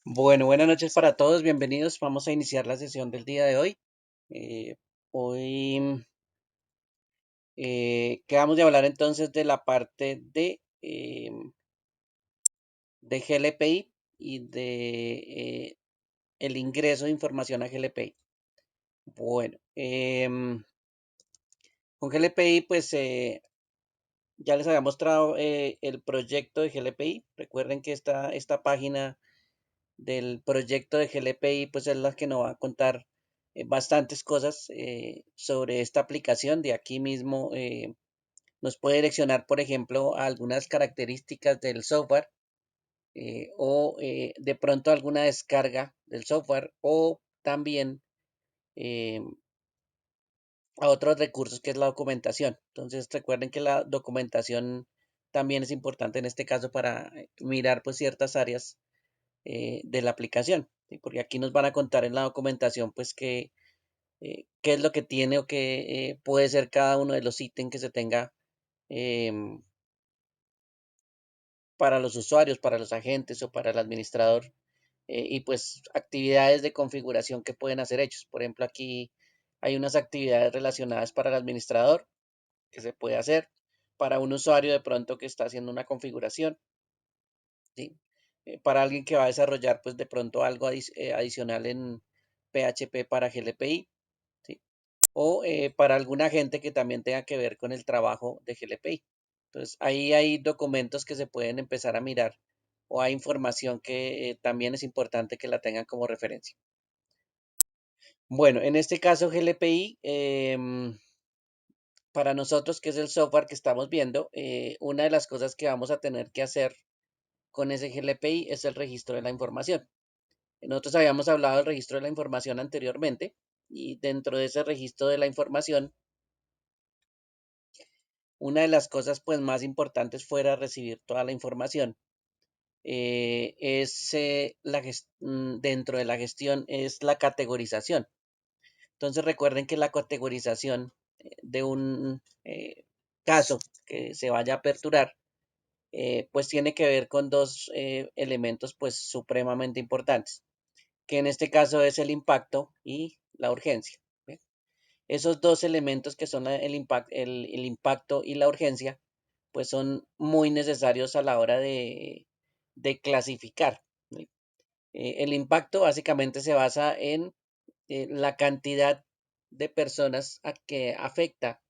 Bueno, buenas noches para todos, bienvenidos. Vamos a iniciar la sesión del día de hoy. Eh, hoy quedamos de hablar entonces de la parte de GLPI y de el ingreso de información a GLPI. Bueno, con GLPI pues ya les había mostrado el proyecto de GLPI. Recuerden que esta página del proyecto de GLPI, pues es la que nos va a contar bastantes cosas sobre esta aplicación. De aquí mismo nos puede direccionar, por ejemplo, a algunas características del software o de pronto alguna descarga del software o también eh, a otros recursos que es la documentación. Entonces recuerden que la documentación también es importante en este caso para mirar pues ciertas áreas de la aplicación, ¿sí? Porque aquí nos van a contar en la documentación, pues, qué es lo que tiene o qué puede ser cada uno de los ítems que se tenga em, para los usuarios, para los agentes o para el administrador, y pues actividades de configuración que pueden hacer ellos. Por ejemplo, aquí hay unas actividades relacionadas para el administrador que se puede hacer, para un usuario de pronto que está haciendo una configuración, ¿sí? Para alguien que va a desarrollar pues de pronto algo adicional en PHP para GLPI, ¿sí? O para alguna gente que también tenga que ver con el trabajo de GLPI. Entonces ahí hay documentos que se pueden empezar a mirar o hay información que también es importante que la tengan como referencia. Bueno, en este caso GLPI, para nosotros que es el software que estamos viendo, una de las cosas que vamos a tener que hacer con ese GLPI es el registro de la información. Nosotros habíamos hablado del registro de la información anteriormente y dentro de ese registro de la información, una de las cosas pues más importantes fuera recibir toda la información es dentro de la gestión es la categorización. Entonces recuerden que la categorización de un caso que se vaya a aperturar pues tiene que ver con dos elementos pues supremamente importantes, que en este caso es el impacto y la urgencia. ¿Ve? Esos dos elementos que son el impacto y la urgencia, pues son muy necesarios a la hora de clasificar. ¿Sí? El impacto básicamente se basa en la cantidad de personas a que afecta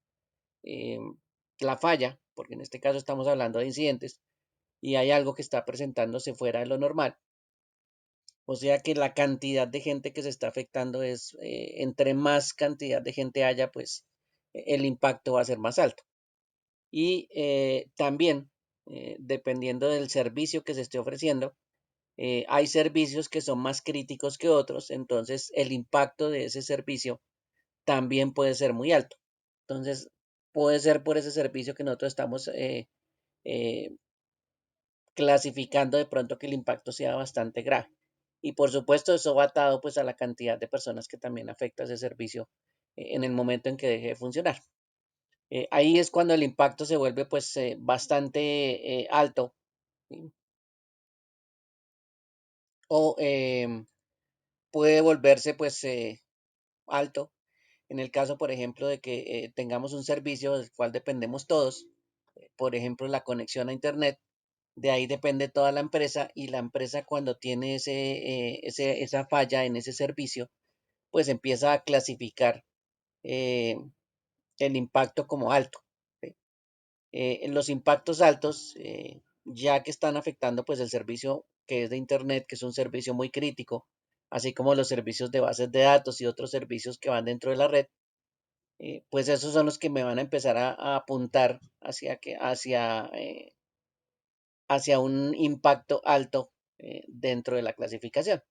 eh, la falla, porque en este caso estamos hablando de incidentes y hay algo que está presentándose fuera de lo normal. O sea que la cantidad de gente que se está afectando es, entre más cantidad de gente haya, pues el impacto va a ser más alto. Y también, dependiendo del servicio que se esté ofreciendo, hay servicios que son más críticos que otros, entonces el impacto de ese servicio también puede ser muy alto. Entonces, puede ser por ese servicio que nosotros estamos eh, clasificando de pronto que el impacto sea bastante grave. Y por supuesto, eso va atado pues a la cantidad de personas que también afecta ese servicio en el momento en que deje de funcionar. Ahí es cuando el impacto se vuelve pues bastante alto, ¿sí? O puede volverse pues alto en el caso, por ejemplo, de que tengamos un servicio del cual dependemos todos, por ejemplo, la conexión a Internet. De ahí depende toda la empresa y la empresa cuando tiene esa falla en ese servicio, pues empieza a clasificar eh, el impacto como alto. ¿Sí? En los impactos altos, ya que están afectando pues el servicio que es de Internet, que es un servicio muy crítico, así como los servicios de bases de datos y otros servicios que van dentro de la red, pues esos son los que me van a empezar a apuntar hacia un impacto alto dentro de la clasificación.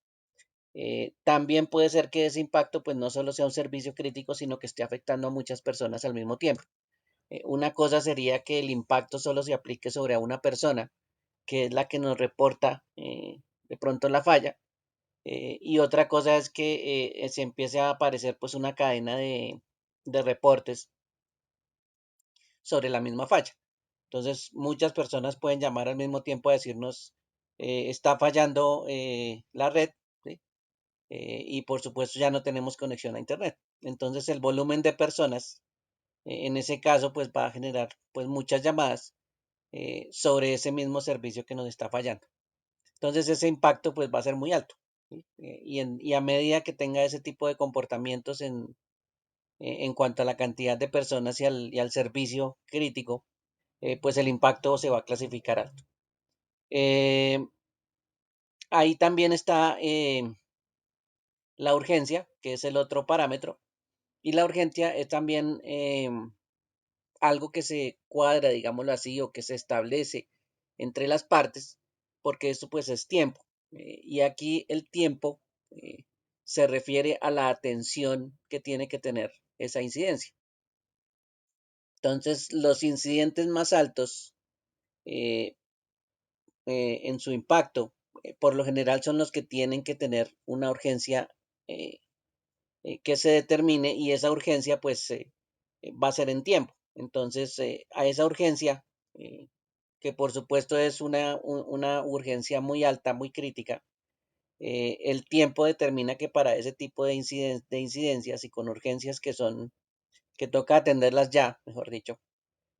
También puede ser que ese impacto pues no solo sea un servicio crítico, sino que esté afectando a muchas personas al mismo tiempo. Una cosa sería que el impacto solo se aplique sobre a una persona, que es la que nos reporta de pronto la falla, y otra cosa es que se empiece a aparecer pues una cadena de reportes sobre la misma falla. Entonces, muchas personas pueden llamar al mismo tiempo a decirnos está fallando la red, ¿sí? Y por supuesto ya no tenemos conexión a Internet. Entonces el volumen de personas en ese caso pues va a generar pues muchas llamadas sobre ese mismo servicio que nos está fallando. Entonces ese impacto pues va a ser muy alto. ¿Sí? Y a medida que tenga ese tipo de comportamientos en cuanto a la cantidad de personas y al servicio crítico, pues el impacto se va a clasificar alto. Eh, Ahí también está la urgencia, que es el otro parámetro, y la urgencia es también algo que se cuadra, digámoslo así, o que se establece entre las partes, porque esto pues es tiempo. Y aquí el tiempo eh, se refiere a la atención que tiene que tener esa incidencia. Entonces, los incidentes más altos eh, en su impacto, por lo general son los que tienen que tener una urgencia eh, que se determine y esa urgencia pues va a ser en tiempo. Entonces, a esa urgencia, que por supuesto es una urgencia muy alta, muy crítica, el tiempo determina que para ese tipo de incidencias y con urgencias que toca atenderlas ya, mejor dicho,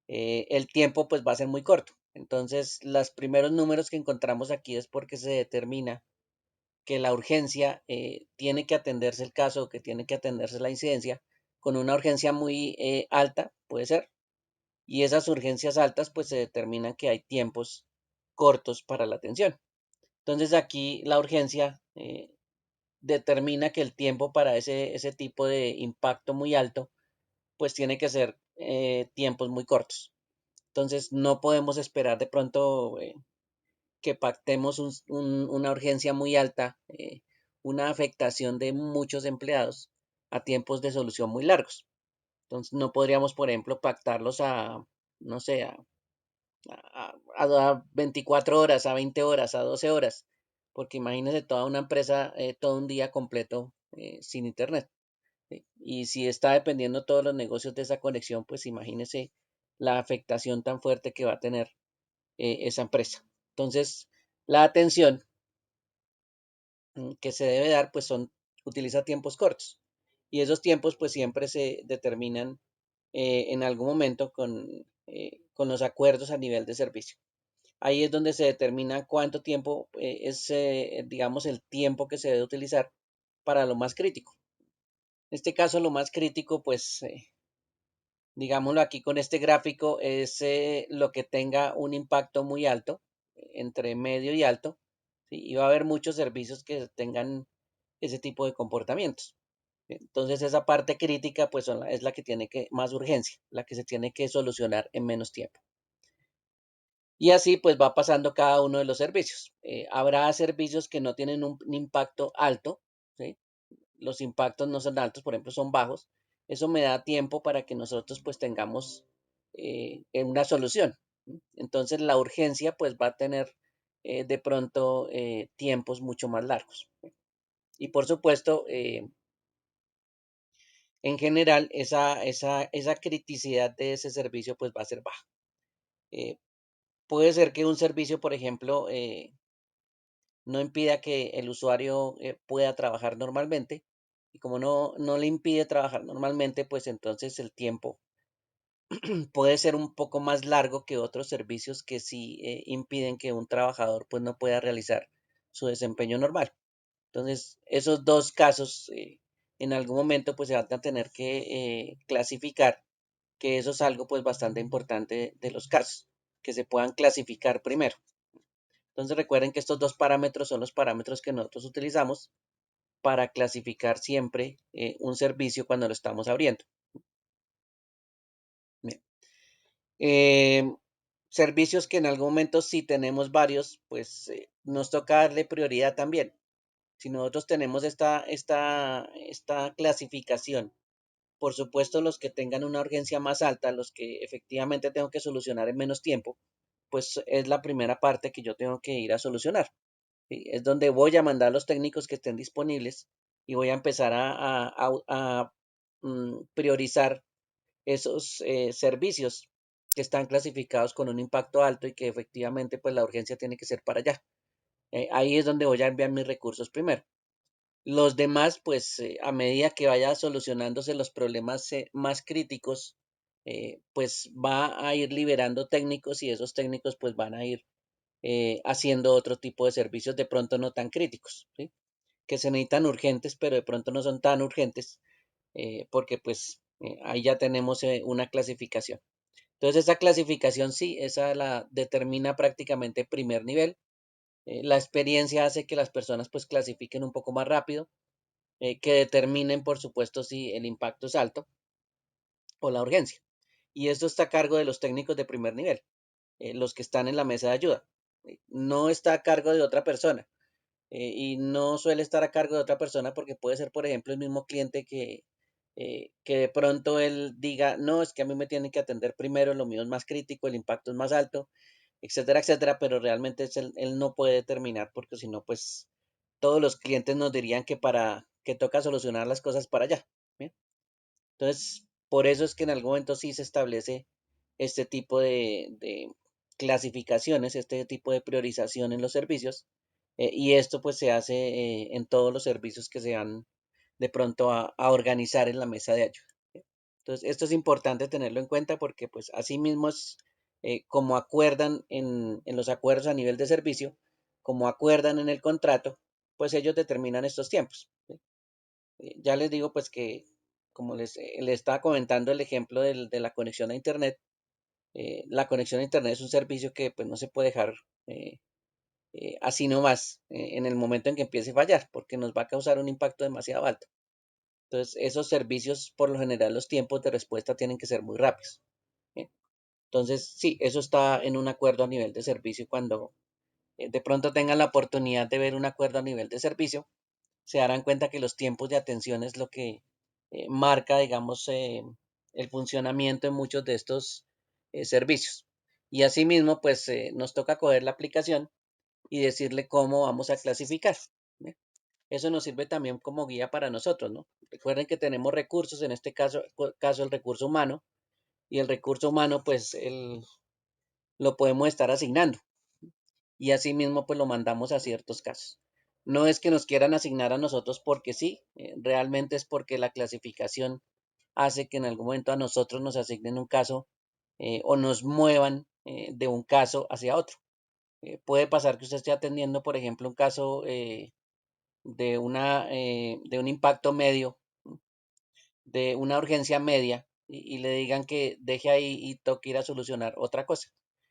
el tiempo pues va a ser muy corto. Entonces, los primeros números que encontramos aquí es porque se determina que la urgencia tiene que atenderse el caso, que tiene que atenderse la incidencia con una urgencia muy alta, puede ser, y esas urgencias altas pues se determinan que hay tiempos cortos para la atención. Entonces aquí la urgencia determina que el tiempo para ese tipo de impacto muy alto pues tiene que ser tiempos muy cortos. Entonces no podemos esperar de pronto que pactemos una urgencia muy alta, una afectación de muchos empleados a tiempos de solución muy largos. Entonces, no podríamos, por ejemplo, pactarlos no sé, a 24 horas, a 20 horas, a 12 horas, porque imagínense toda una empresa, todo un día completo sin internet. ¿Sí? Y si está dependiendo todos los negocios de esa conexión, pues imagínense la afectación tan fuerte que va a tener esa empresa. Entonces, la atención que se debe dar, pues utiliza tiempos cortos. Y esos tiempos, pues siempre se determinan en algún momento con los acuerdos a nivel de servicio. Ahí es donde se determina cuánto tiempo es, digamos, el tiempo que se debe utilizar para lo más crítico. En este caso, lo más crítico, pues, digámoslo aquí con este gráfico, es lo que tenga un impacto muy alto, entre medio y alto, ¿sí? Y va a haber muchos servicios que tengan ese tipo de comportamientos. Entonces esa parte crítica pues es la que tiene más urgencia, la que se tiene que solucionar en menos tiempo. Y así pues va pasando cada uno de los servicios. Habrá servicios que no tienen un impacto alto, ¿sí? Los impactos no son altos, por ejemplo, son bajos. Eso me da tiempo para que nosotros pues tengamos una solución. Entonces la urgencia pues va a tener de pronto tiempos mucho más largos. Y por supuesto, en general, esa criticidad de ese servicio pues va a ser baja. Eh, Puede ser que un servicio, por ejemplo, no impida que el usuario pueda trabajar normalmente. Y como no le impide trabajar normalmente, pues entonces el tiempo puede ser un poco más largo que otros servicios que sí impiden que un trabajador pues no pueda realizar su desempeño normal. Entonces, esos dos casos en algún momento pues se van a tener que clasificar, que eso es algo pues bastante importante de los casos, que se puedan clasificar primero. Entonces recuerden que estos dos parámetros son los parámetros que nosotros utilizamos para clasificar siempre un servicio cuando lo estamos abriendo. Bien. Eh, Servicios que en algún momento si tenemos varios, pues nos toca darle prioridad también. Si nosotros tenemos esta clasificación, por supuesto los que tengan una urgencia más alta, los que efectivamente tengo que solucionar en menos tiempo, pues es la primera parte que yo tengo que ir a solucionar. ¿Sí? Es donde voy a mandar los técnicos que estén disponibles y voy a empezar a priorizar esos servicios que están clasificados con un impacto alto y que efectivamente pues la urgencia tiene que ser para allá. ahí es donde voy a enviar mis recursos primero. Los demás, pues a medida que vaya solucionándose los problemas más críticos, pues va a ir liberando técnicos y esos técnicos pues van a ir haciendo otro tipo de servicios de pronto no tan críticos, ¿sí? Que se necesitan urgentes, pero de pronto no son tan urgentes, porque pues ahí ya tenemos una clasificación. Entonces esa clasificación sí, esa la determina prácticamente primer nivel. La experiencia hace que las personas pues clasifiquen un poco más rápido, que determinen por supuesto si el impacto es alto o la urgencia. Y esto está a cargo de los técnicos de primer nivel, los que están en la mesa de ayuda. No está a cargo de otra persona. Y no suele estar a cargo de otra persona porque puede ser, por ejemplo, el mismo cliente que de pronto él diga, no, es que a mí me tienen que atender primero, lo mío es más crítico, el impacto es más alto, etcétera, etcétera, pero realmente él no puede determinar porque si no, pues todos los clientes nos dirían que para que toca solucionar las cosas para allá. ¿Bien? Entonces, por eso es que en algún momento sí se establece este tipo de clasificaciones, este tipo de priorización en los servicios, y esto pues se hace en todos los servicios que se van de pronto a organizar en la mesa de ayuda. ¿Sí? Entonces, esto es importante tenerlo en cuenta porque pues así mismo es como acuerdan en los acuerdos a nivel de servicio, como acuerdan en el contrato, pues ellos determinan estos tiempos. ¿Sí? Ya les digo pues que, como les estaba comentando el ejemplo de la conexión a Internet, la conexión a Internet es un servicio que pues no se puede dejar eh, así nomás en el momento en que empiece a fallar, porque nos va a causar un impacto demasiado alto. Entonces, esos servicios, por lo general, los tiempos de respuesta tienen que ser muy rápidos. ¿Sí? Entonces, sí, eso está en un acuerdo a nivel de servicio. Cuando de pronto tengan la oportunidad de ver un acuerdo a nivel de servicio, se darán cuenta que los tiempos de atención es lo que marca, digamos, el funcionamiento en muchos de estos servicios. Y asimismo, pues nos toca coger la aplicación y decirle cómo vamos a clasificar. ¿Ve? Eso nos sirve también como guía para nosotros, ¿no? Recuerden que tenemos recursos, en este caso el recurso humano, y el recurso humano, pues lo podemos estar asignando y asimismo pues lo mandamos a ciertos casos. No es que nos quieran asignar a nosotros porque sí, realmente es porque la clasificación hace que en algún momento a nosotros nos asignen un caso o nos muevan de un caso hacia otro. Puede pasar que usted esté atendiendo, por ejemplo, un caso de un impacto medio, de una urgencia media, y le digan que deje ahí y toque ir a solucionar otra cosa.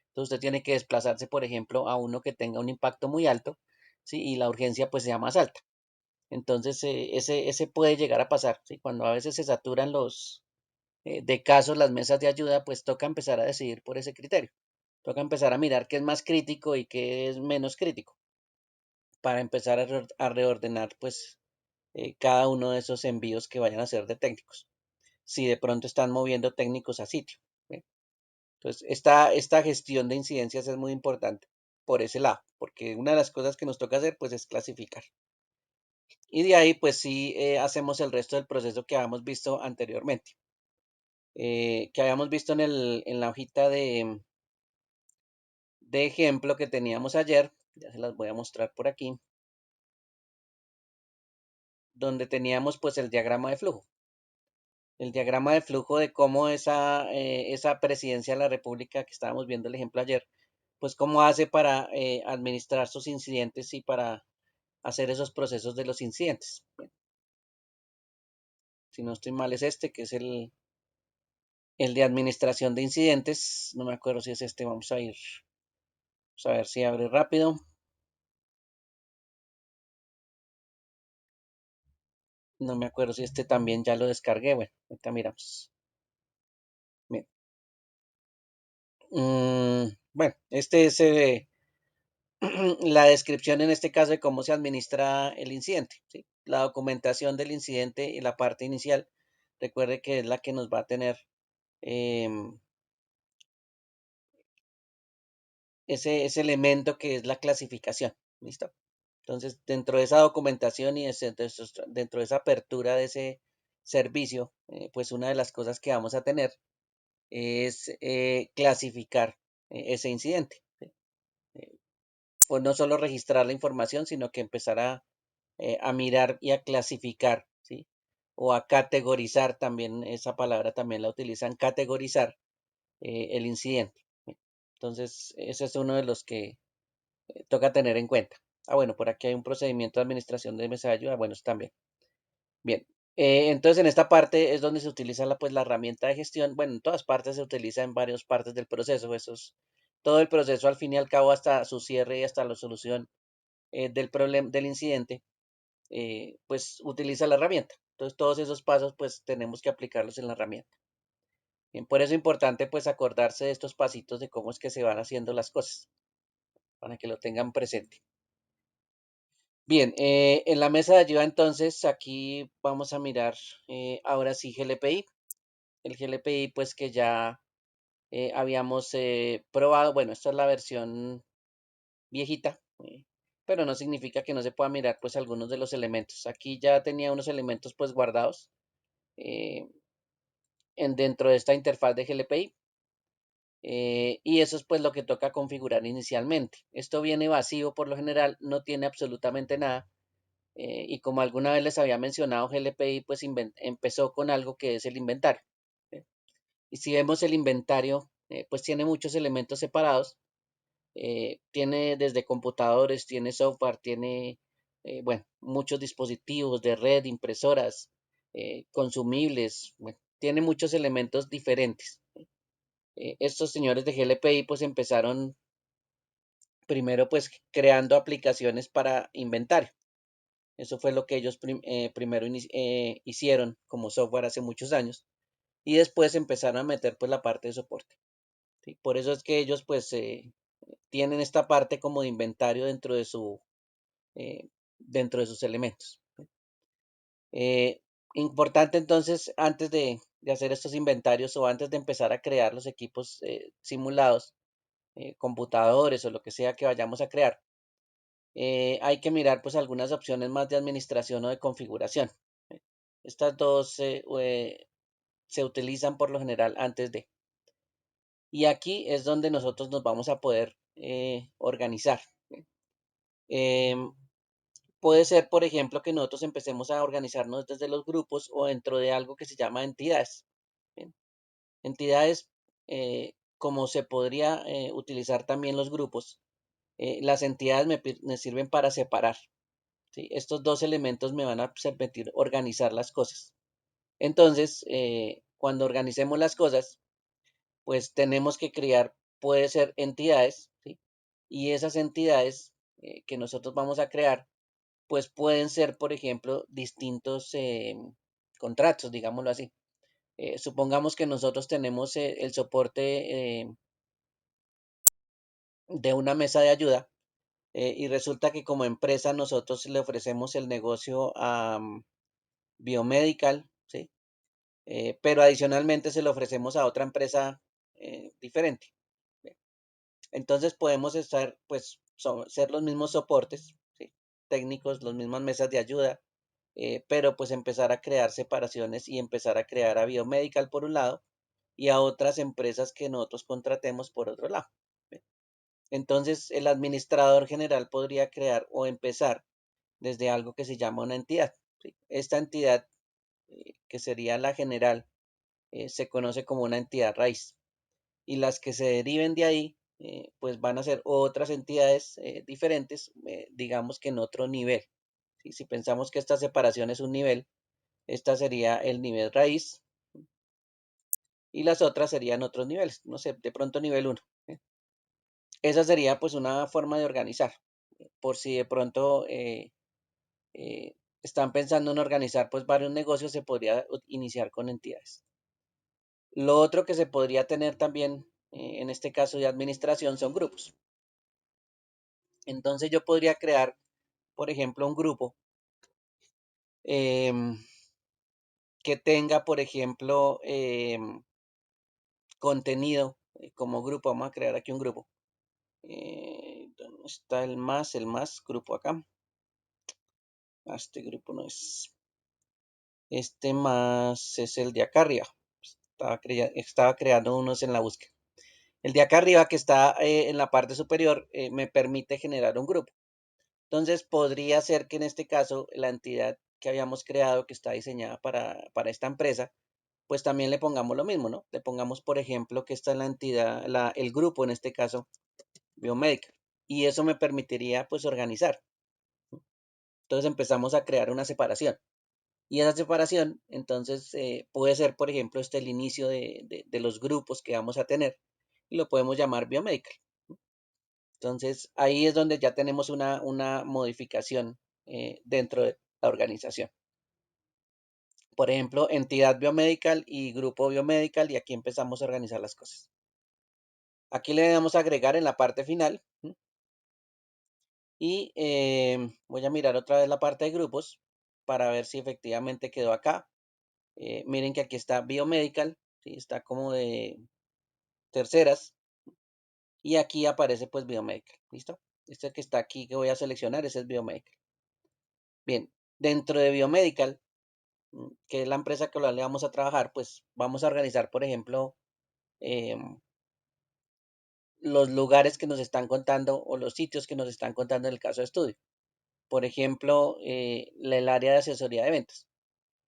Entonces usted tiene que desplazarse, por ejemplo, a uno que tenga un impacto muy alto, ¿sí? Y la urgencia pues sea más alta. Entonces ese puede llegar a pasar, ¿sí? Cuando a veces se saturan los de casos las mesas de ayuda, pues toca empezar a decidir por ese criterio. Toca empezar a mirar qué es más crítico y qué es menos crítico para empezar a reordenar pues cada uno de esos envíos que vayan a ser de técnicos. Si de pronto están moviendo técnicos a sitio. ¿Ve? Entonces, esta gestión de incidencias es muy importante por ese lado, porque una de las cosas que nos toca hacer pues es clasificar. Y de ahí pues sí hacemos el resto del proceso que habíamos visto anteriormente, que habíamos visto en la hojita de ejemplo que teníamos ayer, ya se las voy a mostrar por aquí, donde teníamos pues el diagrama de flujo. El diagrama de flujo de cómo esa presidencia de la República que estábamos viendo el ejemplo ayer, pues cómo hace para administrar sus incidentes y para hacer esos procesos de los incidentes. Bueno, si no estoy mal es este, que es el de administración de incidentes. No me acuerdo si es este, vamos a ver si abre rápido. No me acuerdo si este también ya lo descargué. Bueno, ahorita miramos. Bien. Bueno, este es la descripción en este caso de cómo se administra el incidente, ¿sí? La documentación del incidente y la parte inicial. Recuerde que es la que nos va a tener em, ese elemento que es la clasificación. ¿Listo? Entonces, dentro de esa documentación y dentro de esa apertura de ese servicio, pues una de las cosas que vamos a tener es clasificar ese incidente. ¿Sí? pues no solo registrar la información, sino que empezar a mirar y a clasificar, ¿sí? O a categorizar también, esa palabra también la utilizan, categorizar el incidente. Entonces, ese es uno de los que toca tener en cuenta. Ah, bueno, por aquí hay un procedimiento de administración de mesa de ayuda. Bueno, eso también. Bien. Entonces, en esta parte es donde se utiliza pues, la herramienta de gestión. Bueno, en todas partes se utiliza en varias partes del proceso. Eso es todo el proceso, al fin y al cabo, hasta su cierre y hasta la solución del problema, del incidente, pues utiliza la herramienta. Entonces, todos esos pasos, pues tenemos que aplicarlos en la herramienta. Bien, por eso es importante, pues, acordarse de estos pasitos de cómo es que se van haciendo las cosas, para que lo tengan presente. Bien, en la mesa de ayuda entonces aquí vamos a mirar ahora sí GLPI. El GLPI pues que ya habíamos probado, bueno, esta es la versión viejita, pero no significa que no se pueda mirar pues algunos de los elementos. Aquí ya tenía unos elementos pues guardados eh, dentro de esta interfaz de GLPI y eso es pues lo que toca configurar inicialmente. Esto viene vacío por lo general, no tiene absolutamente nada. Y como alguna vez les había mencionado, GLPI pues empezó con algo que es el inventario. ¿Sí? Y si vemos el inventario, pues tiene muchos elementos separados. Tiene desde computadores, tiene software, tiene, bueno, muchos dispositivos de red, impresoras, consumibles, bueno, tiene muchos elementos diferentes. Estos señores de GLPI pues empezaron primero pues creando aplicaciones para inventario. Eso fue lo que ellos primero hicieron como software hace muchos años y después empezaron a meter pues la parte de soporte. ¿Sí? Por eso es que ellos pues tienen esta parte como de inventario dentro de sus elementos. Eh, Importante entonces antes de hacer estos inventarios o antes de empezar a crear los equipos simulados, computadores o lo que sea que vayamos a crear, hay que mirar pues algunas opciones más de administración o de configuración. Estas dos se utilizan por lo general antes de. Y aquí es donde nosotros nos vamos a poder organizar. Em, Puede ser, por ejemplo, que nosotros empecemos a organizarnos desde los grupos o dentro de algo que se llama entidades. ¿Bien? Entidades, como se podría utilizar también los grupos, las entidades me sirven para separar. ¿Sí? Estos dos elementos me van a permitir organizar las cosas. Entonces, cuando organicemos las cosas, pues tenemos que crear, puede ser entidades, ¿sí? Y esas entidades que nosotros vamos a crear, pues pueden ser, por ejemplo, distintos contratos, digámoslo así. Supongamos que nosotros tenemos el soporte de una mesa de ayuda y resulta que como empresa nosotros le ofrecemos el negocio a Biomedical, ¿sí? Pero adicionalmente se lo ofrecemos a otra empresa diferente. Entonces podemos estar, pues, ser los mismos soportes, ¿sí? Técnicos, las mismas mesas de ayuda, pero pues empezar a crear separaciones y empezar a crear a Biomedical por un lado y a otras empresas que nosotros contratemos por otro lado. ¿Ve? Entonces el administrador general podría crear o empezar desde algo que se llama una entidad. ¿Sí? Esta entidad, que sería la general, se conoce como una entidad raíz y las que se deriven de ahí, pues van a ser otras entidades diferentes, digamos que en otro nivel. ¿Sí? Si pensamos que esta separación es un nivel, esta sería el nivel raíz y las otras serían otros niveles, no sé, de pronto nivel uno. Esa sería pues una forma de organizar, por si de pronto están pensando en organizar pues varios negocios, se podría iniciar con entidades. Lo otro que se podría tener también, en este caso de administración, son grupos. Entonces yo podría crear, por ejemplo, un grupo em, que tenga, por ejemplo, contenido como grupo. Vamos a crear aquí un grupo. ¿Dónde está el más grupo acá? Este grupo no es. Este más es el de acá arriba. Estaba creando unos en la búsqueda. El de acá arriba que está en la parte superior me permite generar un grupo. Entonces podría ser que en este caso la entidad que habíamos creado, que está diseñada para esta empresa, pues también le pongamos lo mismo, ¿no? Le pongamos, por ejemplo, que esta es la entidad, el grupo en este caso, Biomedical. Y eso me permitiría pues organizar. Entonces empezamos a crear una separación. Y esa separación, entonces, puede ser, por ejemplo, este el inicio de los grupos que vamos a tener y lo podemos llamar Biomedical. Entonces, ahí es donde ya tenemos una modificación dentro de la organización. Por ejemplo, entidad biomedical y grupo biomedical, y aquí empezamos a organizar las cosas. Aquí le damos a agregar en la parte final y voy a mirar otra vez la parte de grupos para ver si efectivamente quedó acá. Miren que aquí está biomedical, ¿sí? Está como de terceras y aquí aparece pues biomedical, ¿listo? Este que está aquí que voy a seleccionar, ese es biomedical. Bien, dentro de biomedical, que es la empresa con la que vamos a trabajar, pues vamos a organizar, por ejemplo, em, los lugares que nos están contando o los sitios que nos están contando en el caso de estudio. Por ejemplo, el área de asesoría de ventas.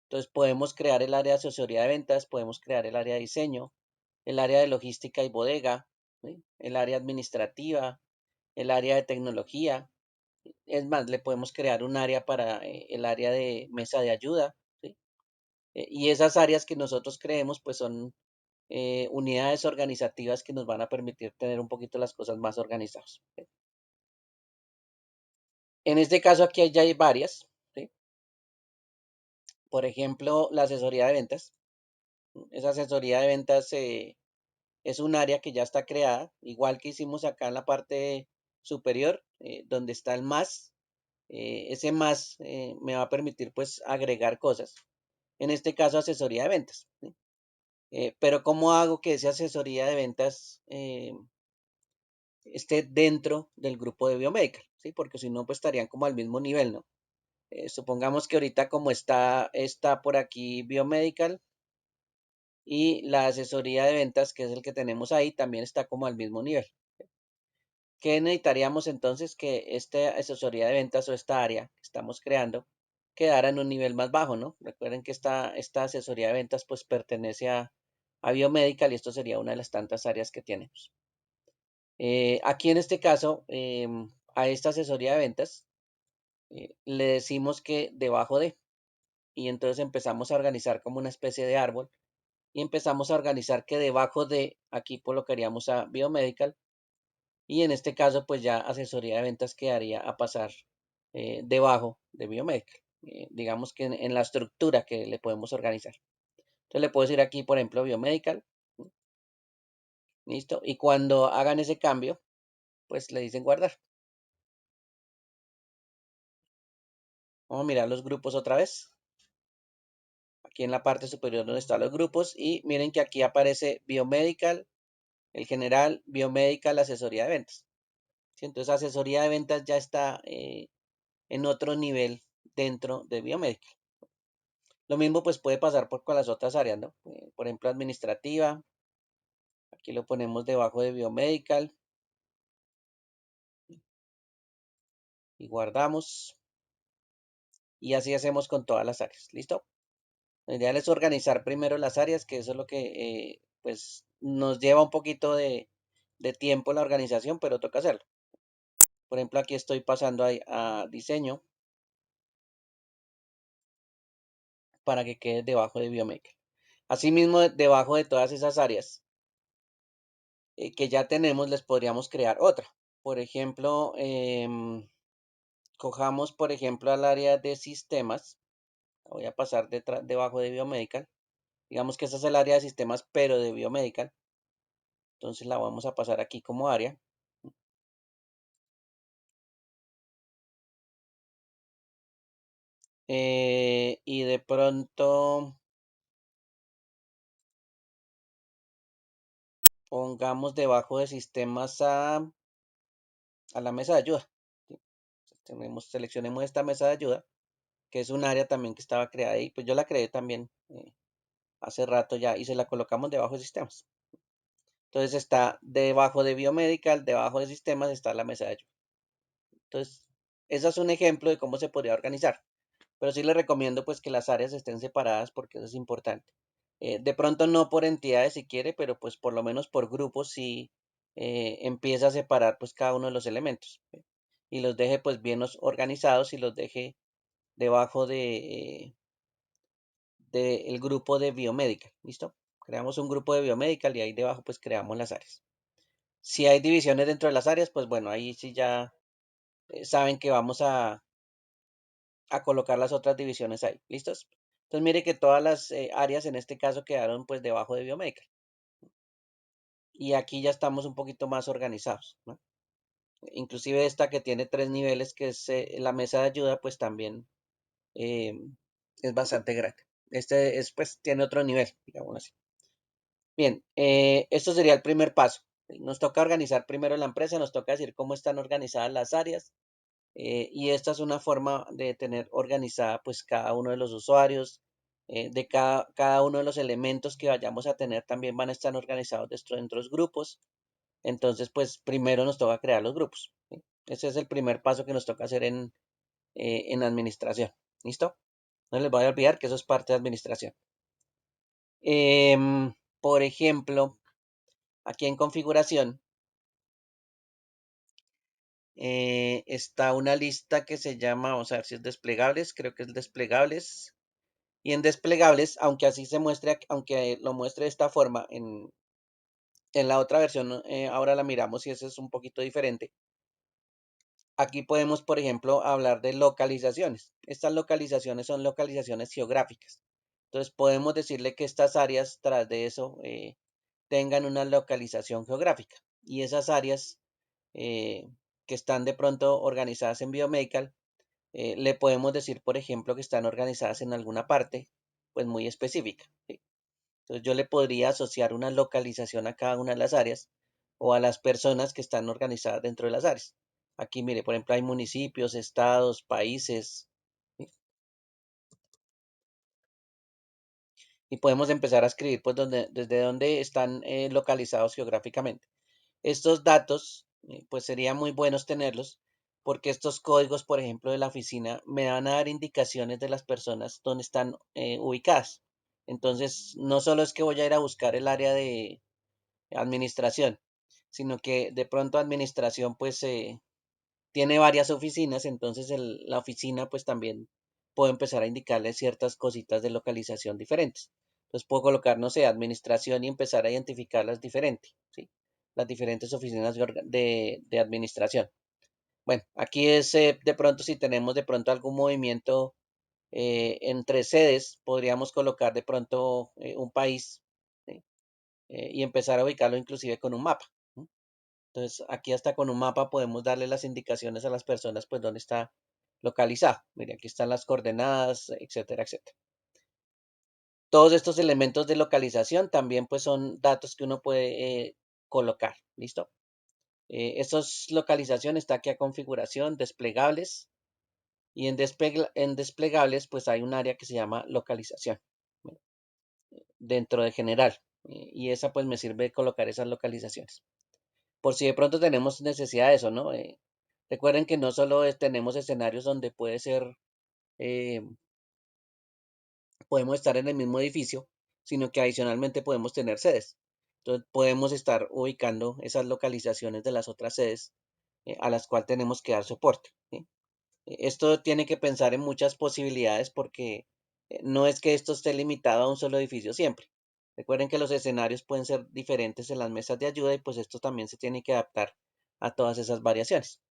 Entonces podemos crear el área de asesoría de ventas, podemos crear el área de diseño, el área de logística y bodega, ¿sí? El área administrativa, el área de tecnología. Es más, le podemos crear un área para el área de mesa de ayuda, ¿sí? Y esas áreas que nosotros creemos, pues son unidades organizativas que nos van a permitir tener un poquito las cosas más organizadas. ¿Sí? En este caso aquí ya hay varias, ¿sí? Por ejemplo, la asesoría de ventas. Esa asesoría de ventas es un área que ya está creada, igual que hicimos acá en la parte superior, donde está el más. Ese más me va a permitir pues agregar cosas. En este caso, asesoría de ventas. ¿Sí? Pero ¿cómo hago que esa asesoría de ventas esté dentro del grupo de Biomedical? ¿Sí? Porque si no, pues estarían como al mismo nivel, ¿no? Supongamos que ahorita como está por aquí Biomedical y la asesoría de ventas, que es el que tenemos ahí, también está como al mismo nivel. ¿Qué necesitaríamos entonces? Que esta asesoría de ventas o esta área que estamos creando quedara en un nivel más bajo, ¿no? Recuerden que esta asesoría de ventas pues pertenece a Biomedical y esto sería una de las tantas áreas que tenemos. Aquí en este caso, a esta asesoría de ventas le decimos que debajo de, y entonces empezamos a organizar como una especie de árbol y empezamos a organizar que debajo de, aquí colocaríamos a Biomedical y en este caso pues ya asesoría de ventas quedaría a pasar debajo de Biomedical. Digamos que en la estructura que le podemos organizar. Entonces le puedo decir aquí, por ejemplo, Biomedical, listo, y cuando hagan ese cambio, pues le dicen guardar. Vamos a mirar los grupos otra vez. Aquí en la parte superior donde están los grupos y miren que aquí aparece Biomedical, el general, Biomedical, asesoría de ventas. ¿Sí? Entonces asesoría de ventas ya está en otro nivel dentro de Biomedical. Lo mismo pues puede pasar con las otras áreas, ¿no? Por ejemplo, administrativa. Aquí lo ponemos debajo de Biomedical y guardamos. Y así hacemos con todas las áreas. ¿Listo? Lo ideal es organizar primero las áreas, que eso es lo que pues nos lleva un poquito de tiempo la organización, pero toca hacerlo. Por ejemplo, aquí estoy pasando a diseño para que quede debajo de Biomaker. Asimismo, debajo de todas esas áreas que ya tenemos, les podríamos crear otra. Por ejemplo, cojamos, por ejemplo, al área de sistemas. Voy a pasar debajo de Biomedical. Digamos que esa es el área de sistemas, pero de Biomedical. Entonces la vamos a pasar aquí como área. Y de pronto pongamos debajo de sistemas a la mesa de ayuda. ¿Sí? Seleccionemos esta mesa de ayuda, que es un área también que estaba creada ahí. Pues yo la creé también hace rato ya y se la colocamos debajo de sistemas. Entonces está debajo de Biomedical, debajo de sistemas está la mesa de ayuda. Entonces, ese es un ejemplo de cómo se podría organizar. Pero sí les recomiendo pues que las áreas estén separadas porque eso es importante. De pronto no por entidades si quiere, pero pues por lo menos por grupos sí empieza a separar pues cada uno de los elementos. Y los deje pues bien organizados y los deje debajo de el grupo de Biomedical. ¿Listo? Creamos un grupo de Biomedical y ahí debajo pues creamos las áreas. Si hay divisiones dentro de las áreas, pues bueno, ahí sí ya saben que vamos a colocar las otras divisiones ahí. ¿Listos? Entonces mire que todas las áreas en este caso quedaron pues debajo de Biomedical. Y aquí ya estamos un poquito más organizados, ¿no? Inclusive esta que tiene 3 niveles, que es la mesa de ayuda, pues también eh, es bastante grande. Este es, pues, tiene otro nivel, digamos así. Bien, esto sería el primer paso. Nos toca organizar primero la empresa, nos toca decir cómo están organizadas las áreas, y esta es una forma de tener organizada pues cada uno de los usuarios, de cada uno de los elementos que vayamos a tener también van a estar organizados dentro de los grupos. Entonces, pues primero nos toca crear los grupos. ¿Sí? Ese es el primer paso que nos toca hacer en administración. ¿Listo? No les voy a olvidar que eso es parte de administración. Por ejemplo, aquí en configuración está una lista que se llama, vamos a ver si es desplegables, creo que es desplegables. Y en desplegables, aunque así se muestre, aunque lo muestre de esta forma, en la otra versión, ahora la miramos y eso es un poquito diferente. Aquí podemos, por ejemplo, hablar de localizaciones. Estas localizaciones son localizaciones geográficas. Entonces podemos decirle que estas áreas, tras de eso, tengan una localización geográfica. Y esas áreas eh, que están de pronto organizadas en Biomedical, le podemos decir, por ejemplo, que están organizadas en alguna parte, pues muy específica. ¿Sí? Entonces yo le podría asociar una localización a cada una de las áreas o a las personas que están organizadas dentro de las áreas. Aquí, mire, por ejemplo, hay municipios, estados, países, ¿sí? Y podemos empezar a escribir pues desde dónde están localizados geográficamente. Estos datos, pues sería muy buenos tenerlos porque estos códigos, por ejemplo, de la oficina me van a dar indicaciones de las personas donde están ubicadas. Entonces, no solo es que voy a ir a buscar el área de administración, sino que de pronto administración pues tiene varias oficinas, entonces la oficina pues también puedo empezar a indicarle ciertas cositas de localización diferentes. Entonces puedo colocar, no sé, administración y empezar a identificarlas diferente, ¿sí? Las diferentes oficinas de administración. Bueno, aquí es de pronto si tenemos de pronto algún movimiento entre sedes, podríamos colocar de pronto un país, ¿sí? Y empezar a ubicarlo inclusive con un mapa. ¿Sí? Entonces, aquí hasta con un mapa podemos darle las indicaciones a las personas, pues, dónde está localizado. Mire, aquí están las coordenadas, etcétera, etcétera. Todos estos elementos de localización también, pues, son datos que uno puede colocar. ¿Listo? Estas localización está aquí a configuración, desplegables. Y en desplegables, pues, hay un área que se llama localización dentro de general. Y esa, pues, me sirve de colocar esas localizaciones. Por si de pronto tenemos necesidad de eso, ¿no? Recuerden que no solo tenemos escenarios donde puede ser, eh, podemos estar en el mismo edificio, sino que adicionalmente podemos tener sedes. Entonces podemos estar ubicando esas localizaciones de las otras sedes a las cuales tenemos que dar soporte. ¿Sí? Esto tiene que pensar en muchas posibilidades porque no es que esto esté limitado a un solo edificio siempre. Recuerden que los escenarios pueden ser diferentes en las mesas de ayuda y pues esto también se tiene que adaptar a todas esas variaciones.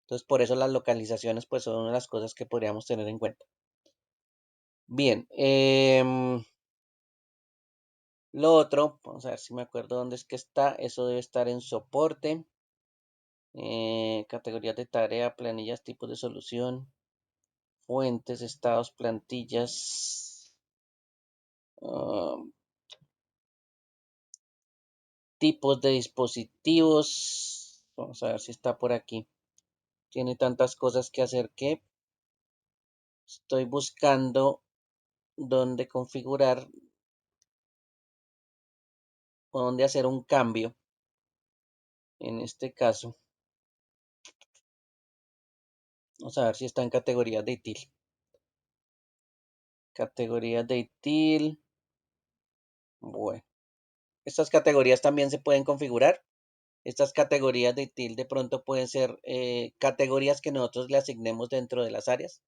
Entonces, por eso las localizaciones pues son una de las cosas que podríamos tener en cuenta. Bien, lo otro, vamos a ver si me acuerdo dónde es que está. Eso debe estar en soporte. Categorías de tarea, planillas, tipos de solución, fuentes, estados, plantillas, ah, tipos de dispositivos. Vamos a ver si está por aquí. Tiene tantas cosas que hacer que estoy buscando dónde configurar o dónde hacer un cambio. En este caso, vamos a ver si está en categorías de ITIL. Categorías de ITIL. Bueno, estas categorías también se pueden configurar. Estas categorías de ITIL de pronto pueden ser categorías que nosotros le asignemos dentro de las áreas.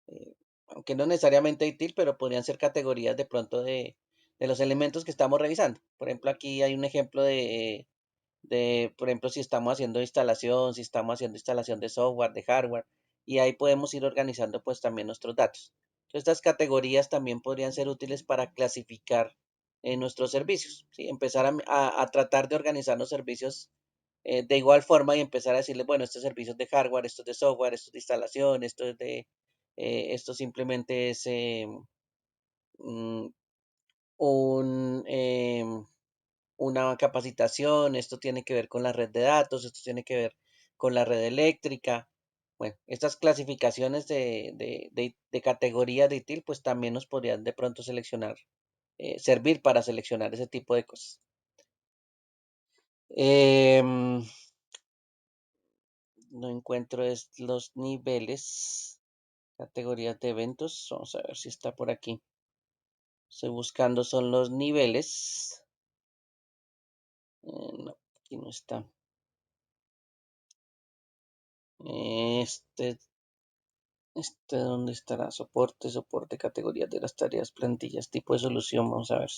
eh, Aunque no necesariamente ITIL, pero podrían ser categorías de pronto de los elementos que estamos revisando. Por ejemplo, aquí hay un ejemplo por ejemplo, si estamos haciendo instalación, si estamos haciendo instalación de software, de hardware, y ahí podemos ir organizando pues también nuestros datos. Entonces, estas categorías también podrían ser útiles para clasificar nuestros servicios, ¿sí? Empezar a tratar de organizar los servicios de igual forma y empezar a decirle, bueno, estos servicios de hardware, estos de software, estos de instalación, esto es esto simplemente es mm, un, una capacitación, esto tiene que ver con la red de datos, esto tiene que ver con la red eléctrica. Bueno, estas clasificaciones de categorías de ITIL, pues también nos podrían de pronto seleccionar, servir para seleccionar ese tipo de cosas. Em, no encuentro los niveles, categorías de eventos. Vamos a ver si está por aquí. Estoy buscando son los niveles. No, aquí no está. Este ¿dónde estará? Soporte, categorías de las tareas, plantillas, tipo de solución. Vamos a ver.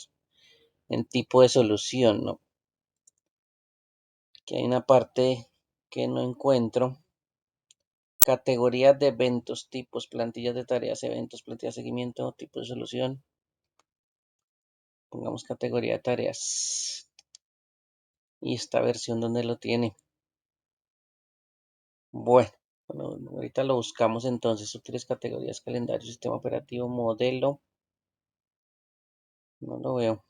En tipo de solución, ¿no? Aquí hay una parte que no encuentro. Categorías de eventos, tipos, plantillas de tareas, eventos, plantillas de seguimiento, tipo de solución. Pongamos categoría de tareas. Y esta versión, ¿dónde lo tiene? Bueno, ahorita lo buscamos entonces. Útiles categorías, calendario, sistema operativo, modelo. No lo veo.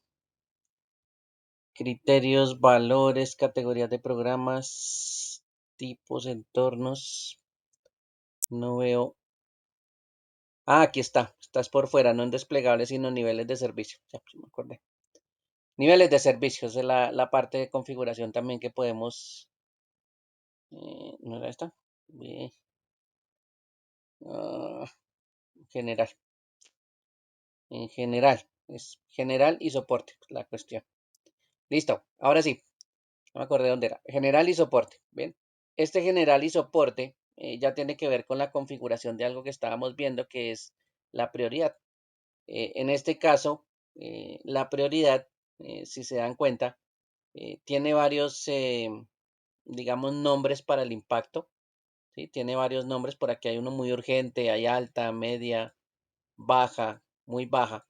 Criterios, valores, categorías de programas, tipos, entornos. No veo. Ah, aquí está. Estás por fuera, no en desplegables, sino niveles de servicio. Ya, pues me acordé. Niveles de servicio, esa es la parte de configuración también que podemos. ¿No era esta? Bien. Ah, general. En general. Es general y soporte, la cuestión. Listo. Ahora sí. No me acordé dónde era. General y soporte. Bien. Este general y soporte ya tiene que ver con la configuración de algo que estábamos viendo, que es la prioridad. En este caso, la prioridad, si se dan cuenta, tiene varios, digamos, nombres para el impacto. ¿Sí? Tiene varios nombres. Por aquí hay uno muy urgente, hay alta, media, baja, muy baja.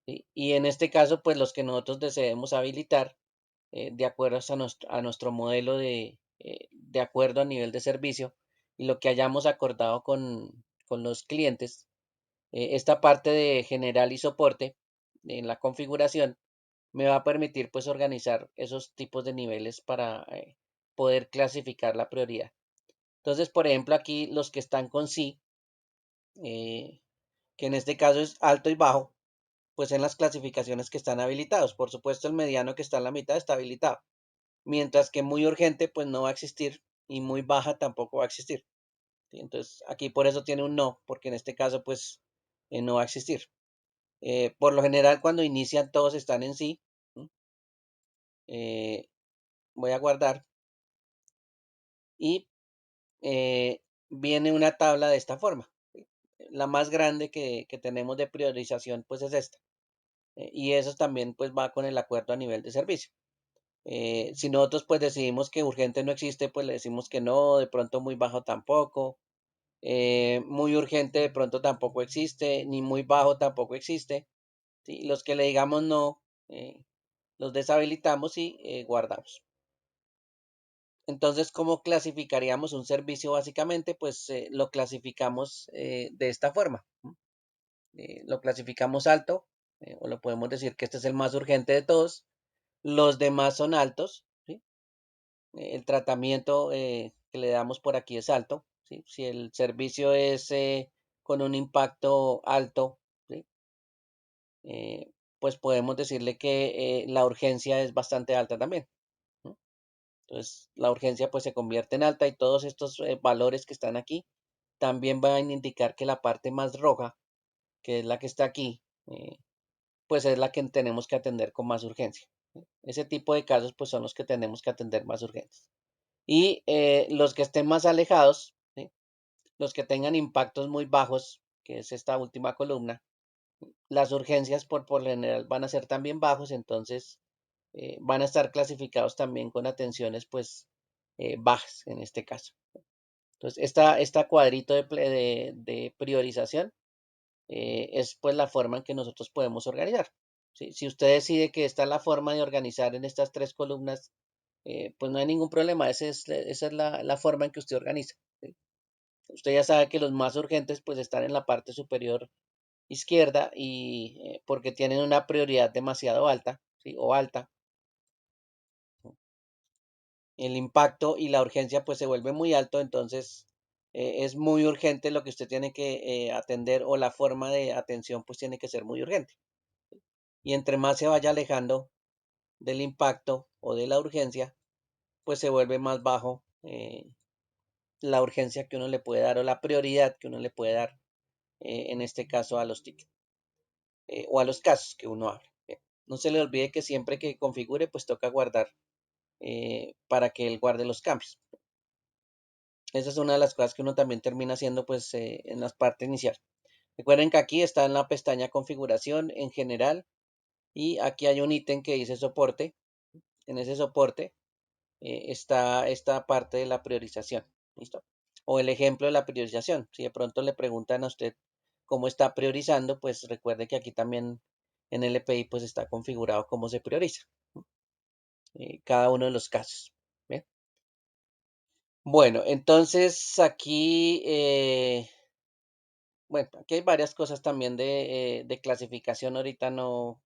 ¿Sí? Y en este caso, pues los que nosotros deseemos habilitar de acuerdo a nuestro modelo de acuerdo a nivel de servicio y lo que hayamos acordado con los clientes. Esta parte de general y soporte en la configuración me va a permitir pues organizar esos tipos de niveles para poder clasificar la prioridad. Entonces, por ejemplo, aquí los que están con sí, eh, que en este caso es alto y bajo, pues en las clasificaciones que están habilitados. Por supuesto, el mediano que está en la mitad está habilitado, mientras que muy urgente pues no va a existir y muy baja tampoco va a existir. ¿Sí? Entonces aquí por eso tiene un no, porque en este caso pues no va a existir. Por lo general cuando inician todos están en sí. eh, Voy a guardar y viene una tabla de esta forma. ¿Sí? La más grande que tenemos de priorización pues es esta. Y eso también pues va con el acuerdo a nivel de servicio. Si nosotros pues decidimos que urgente no existe, pues le decimos que no, de pronto muy bajo tampoco, muy urgente de pronto tampoco existe, ni muy bajo tampoco existe. ¿Sí? Los que le digamos no, los deshabilitamos y guardamos. Entonces, ¿cómo clasificaríamos un servicio básicamente? Pues lo clasificamos de esta forma. Lo clasificamos alto, o lo podemos decir que este es el más urgente de todos. Los demás son altos, ¿sí? El tratamiento que le damos por aquí es alto, ¿sí? Si el servicio es con un impacto alto, ¿sí? pues podemos decirle que la urgencia es bastante alta también, ¿no? Entonces, la urgencia pues se convierte en alta y todos estos valores que están aquí también van a indicar que la parte más roja, que es la que está aquí, pues es la que tenemos que atender con más urgencia. Ese tipo de casos pues son los que tenemos que atender más urgentes. Y los que estén más alejados, ¿sí? Los que tengan impactos muy bajos, que es esta última columna, las urgencias por lo general van a ser también bajos, entonces van a estar clasificados también con atenciones pues bajas en este caso. Entonces, esta cuadrito de priorización es pues la forma en que nosotros podemos organizar. ¿Sí? Si usted decide que esta es la forma de organizar en estas tres columnas, pues no hay ningún problema, esa es la forma en que usted organiza. ¿Sí? Usted ya sabe que los más urgentes pues están en la parte superior izquierda y porque tienen una prioridad demasiado alta, ¿sí? O alta, el impacto y la urgencia pues se vuelve muy alto, entonces es muy urgente lo que usted tiene que atender o la forma de atención pues tiene que ser muy urgente. Y entre más se vaya alejando del impacto o de la urgencia, pues se vuelve más bajo la urgencia que uno le puede dar o la prioridad que uno le puede dar, en este caso a los tickets o a los casos que uno abre. No se le olvide que siempre que configure, pues toca guardar para que él guarde los cambios. Esa es una de las cosas que uno también termina haciendo pues en las partes inicial. Recuerden que aquí está en la pestaña configuración en general y aquí hay un ítem que dice soporte. En ese soporte está esta parte de la priorización. ¿Listo? O el ejemplo de la priorización. Si de pronto le preguntan a usted cómo está priorizando, pues recuerde que aquí también en el EPI pues está configurado cómo se prioriza cada uno de los casos. ¿Bien? Bueno, entonces aquí, bueno, aquí hay varias cosas también de clasificación. Ahorita no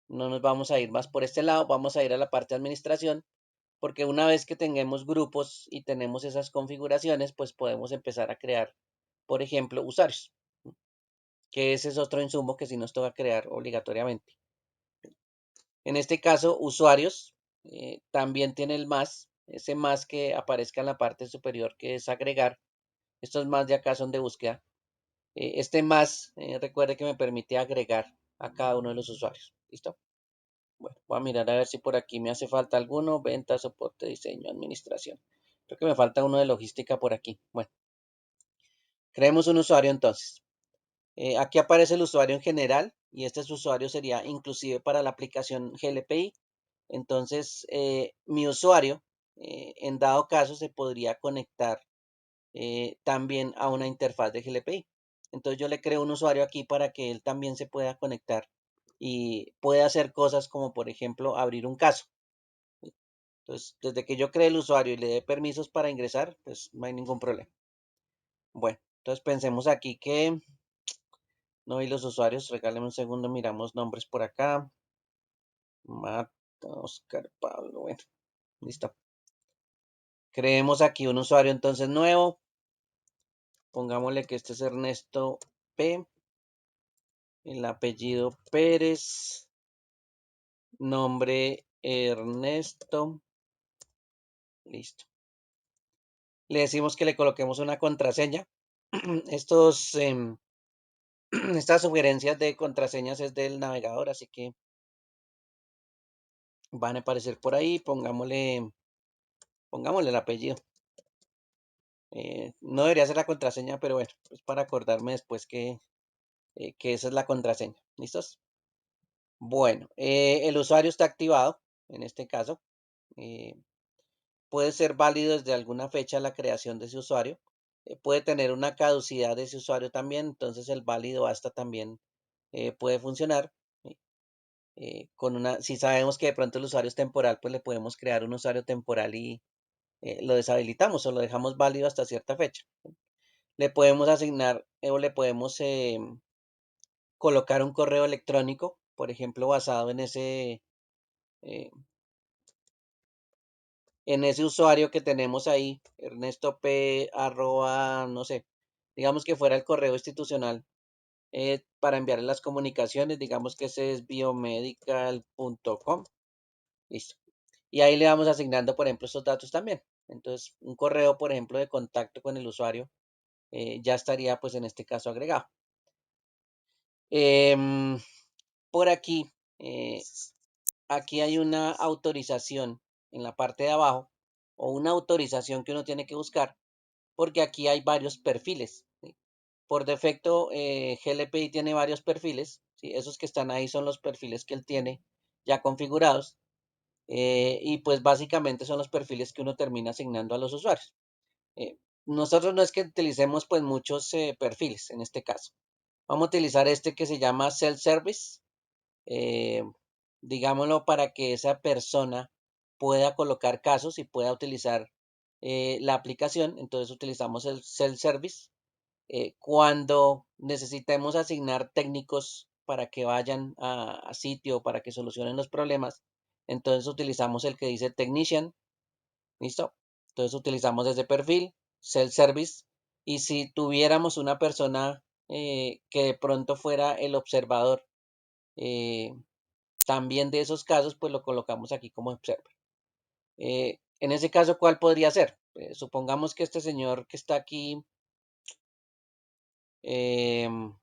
nos vamos a ir más por este lado, vamos a ir a la parte de administración, porque una vez que tengamos grupos y tenemos esas configuraciones, pues podemos empezar a crear, por ejemplo, usuarios, que ese es otro insumo que sí nos toca crear obligatoriamente. En este caso, usuarios, también tiene el más, ese más que aparezca en la parte superior, que es agregar. Estos más de acá son de búsqueda. Este más, recuerde que me permite agregar a cada uno de los usuarios. ¿Listo? Bueno, voy a mirar a ver si por aquí me hace falta alguno. Venta, soporte, diseño, administración. Creo que me falta uno de logística por aquí. Bueno, creemos un usuario entonces. Aquí aparece el usuario en general y este usuario sería inclusive para la aplicación GLPI. Entonces, mi usuario, en dado caso, se podría conectar también a una interfaz de GLPI. Entonces, yo le creo un usuario aquí para que él también se pueda conectar y pueda hacer cosas como, por ejemplo, abrir un caso. Entonces, desde que yo cree el usuario y le dé permisos para ingresar, pues no hay ningún problema. Bueno, entonces pensemos aquí que no vi los usuarios. Regáleme un segundo, miramos nombres por acá. Marta, Oscar, Pablo. Bueno, listo. Creemos aquí un usuario entonces nuevo. Pongámosle que este es Ernesto P. El apellido Pérez. Nombre Ernesto. Listo. Le decimos que le coloquemos una contraseña. Estos, estas sugerencias de contraseñas es del navegador, así que van a aparecer por ahí. Pongámosle el apellido. No debería ser la contraseña, pero bueno, pues para acordarme después que esa es la contraseña. ¿Listos? Bueno, el usuario está activado, en este caso. eh, Puede ser válido desde alguna fecha la creación de ese usuario. Puede tener una caducidad de ese usuario también, entonces el válido hasta también puede funcionar. ¿Sí? Si sabemos que de pronto el usuario es temporal, pues le podemos crear un usuario temporal y lo deshabilitamos o lo dejamos válido hasta cierta fecha. Le podemos asignar o le podemos colocar un correo electrónico, por ejemplo, basado eh, en ese usuario que tenemos ahí, Ernesto P. arroba, no sé, digamos que fuera el correo institucional para enviarle las comunicaciones. Digamos que ese es biomedical.com. Listo. Y ahí le vamos asignando, por ejemplo, estos datos también. Entonces, un correo, por ejemplo, de contacto con el usuario ya estaría, pues, en este caso agregado. Em, por aquí, aquí hay una autorización en la parte de abajo o una autorización que uno tiene que buscar porque aquí hay varios perfiles. ¿Sí? Por defecto, GLPI tiene varios perfiles. ¿Sí? Esos que están ahí son los perfiles que él tiene ya configurados. Y pues básicamente son los perfiles que uno termina asignando a los usuarios. Nosotros no es que utilicemos pues muchos perfiles en este caso. Vamos a utilizar este que se llama Self-Service, eh, digámoslo para que esa persona pueda colocar casos y pueda utilizar la aplicación. Entonces utilizamos el Self-Service. Cuando necesitemos asignar técnicos para que vayan a sitio, para que solucionen los problemas, entonces utilizamos el que dice Technician. ¿Listo? Entonces utilizamos ese perfil, self-service, y si tuviéramos una persona que de pronto fuera el observador eh, también de esos casos, pues lo colocamos aquí como observer. En ese caso, ¿cuál podría ser? Supongamos que este señor que está aquí, em,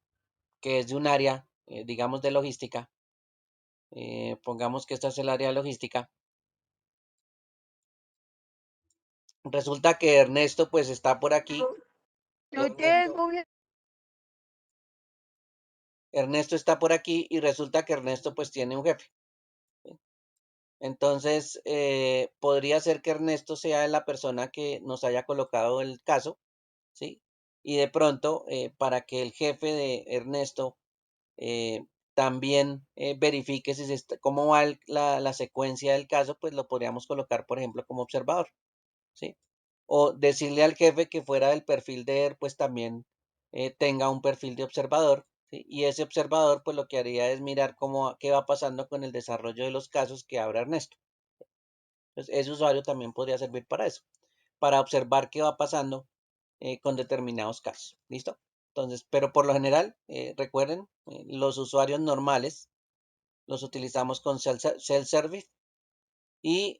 que es de un área, digamos, de logística, pongamos que esta es el área de logística, resulta que Ernesto pues está por aquí. No tengo un Ernesto está por aquí y resulta que Ernesto pues tiene un jefe. ¿Sí? Entonces, podría ser que Ernesto sea la persona que nos haya colocado el caso, ¿sí? Y de pronto, para que el jefe de Ernesto también verifique si cómo va la secuencia del caso, pues lo podríamos colocar, por ejemplo, como observador, ¿sí? O decirle al jefe que fuera del perfil de él, pues también tenga un perfil de observador, ¿sí? Y ese observador, pues lo que haría es mirar qué va pasando con el desarrollo de los casos que abra Ernesto. Entonces, ese usuario también podría servir para eso, para observar qué va pasando con determinados casos. ¿Listo? Entonces, pero por lo general, recuerden, los usuarios normales los utilizamos con self-service y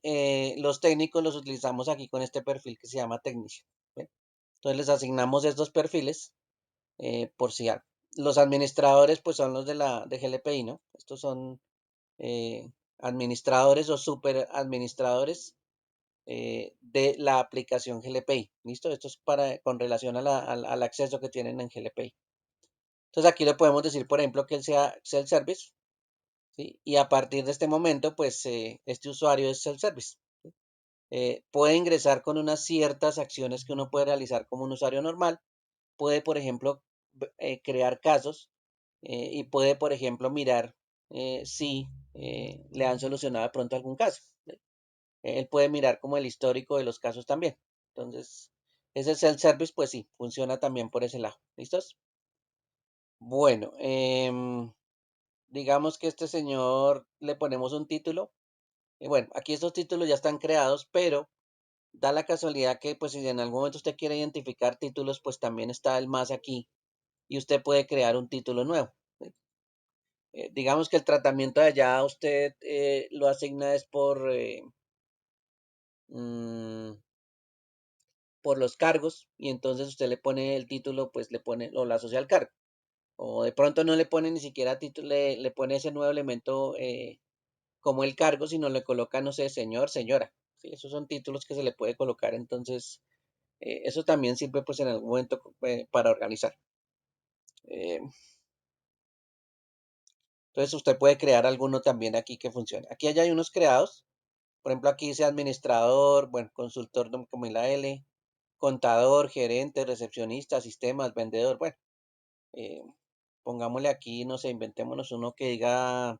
los técnicos los utilizamos aquí con este perfil que se llama Technician. ¿Ven? Entonces les asignamos estos perfiles por si algo. Los administradores pues son los de GLPI, ¿no? Estos son eh, administradores o super administradores de la aplicación GLPI. ¿Listo? Esto es con relación al acceso que tienen en GLPI. Entonces aquí le podemos decir, por ejemplo, que él sea self-service, ¿sí? Y a partir de este momento, pues este usuario es self-service. ¿Sí? Puede ingresar con unas ciertas acciones que uno puede realizar como un usuario normal. Puede, por ejemplo, crear casos y puede, por ejemplo, mirar si le han solucionado de pronto algún caso. ¿Sí? Él puede mirar como el histórico de los casos también. Entonces, ese self-service, pues sí, funciona también por ese lado. ¿Listos? Bueno, digamos que este señor le ponemos un título. Y bueno, aquí estos títulos ya están creados, pero da la casualidad que pues si en algún momento usted quiere identificar títulos, pues también está el más aquí y usted puede crear un título nuevo. ¿Sí? Digamos que el tratamiento de allá usted lo asigna es mm, por los cargos y entonces usted le pone el título, pues le pone o la asocia al cargo. O de pronto no le pone ni siquiera título, le pone ese nuevo elemento como el cargo, sino le coloca, no sé, señor, señora. ¿Sí? Esos son títulos que se le puede colocar, entonces eso también sirve pues en algún momento para organizar. Eh, entonces usted puede crear alguno también aquí que funcione. Aquí ya hay unos creados, por ejemplo aquí dice administrador, bueno, consultor como la L, contador, gerente, recepcionista, sistemas, vendedor, bueno, eh, pongámosle aquí, no sé, inventémonos uno que diga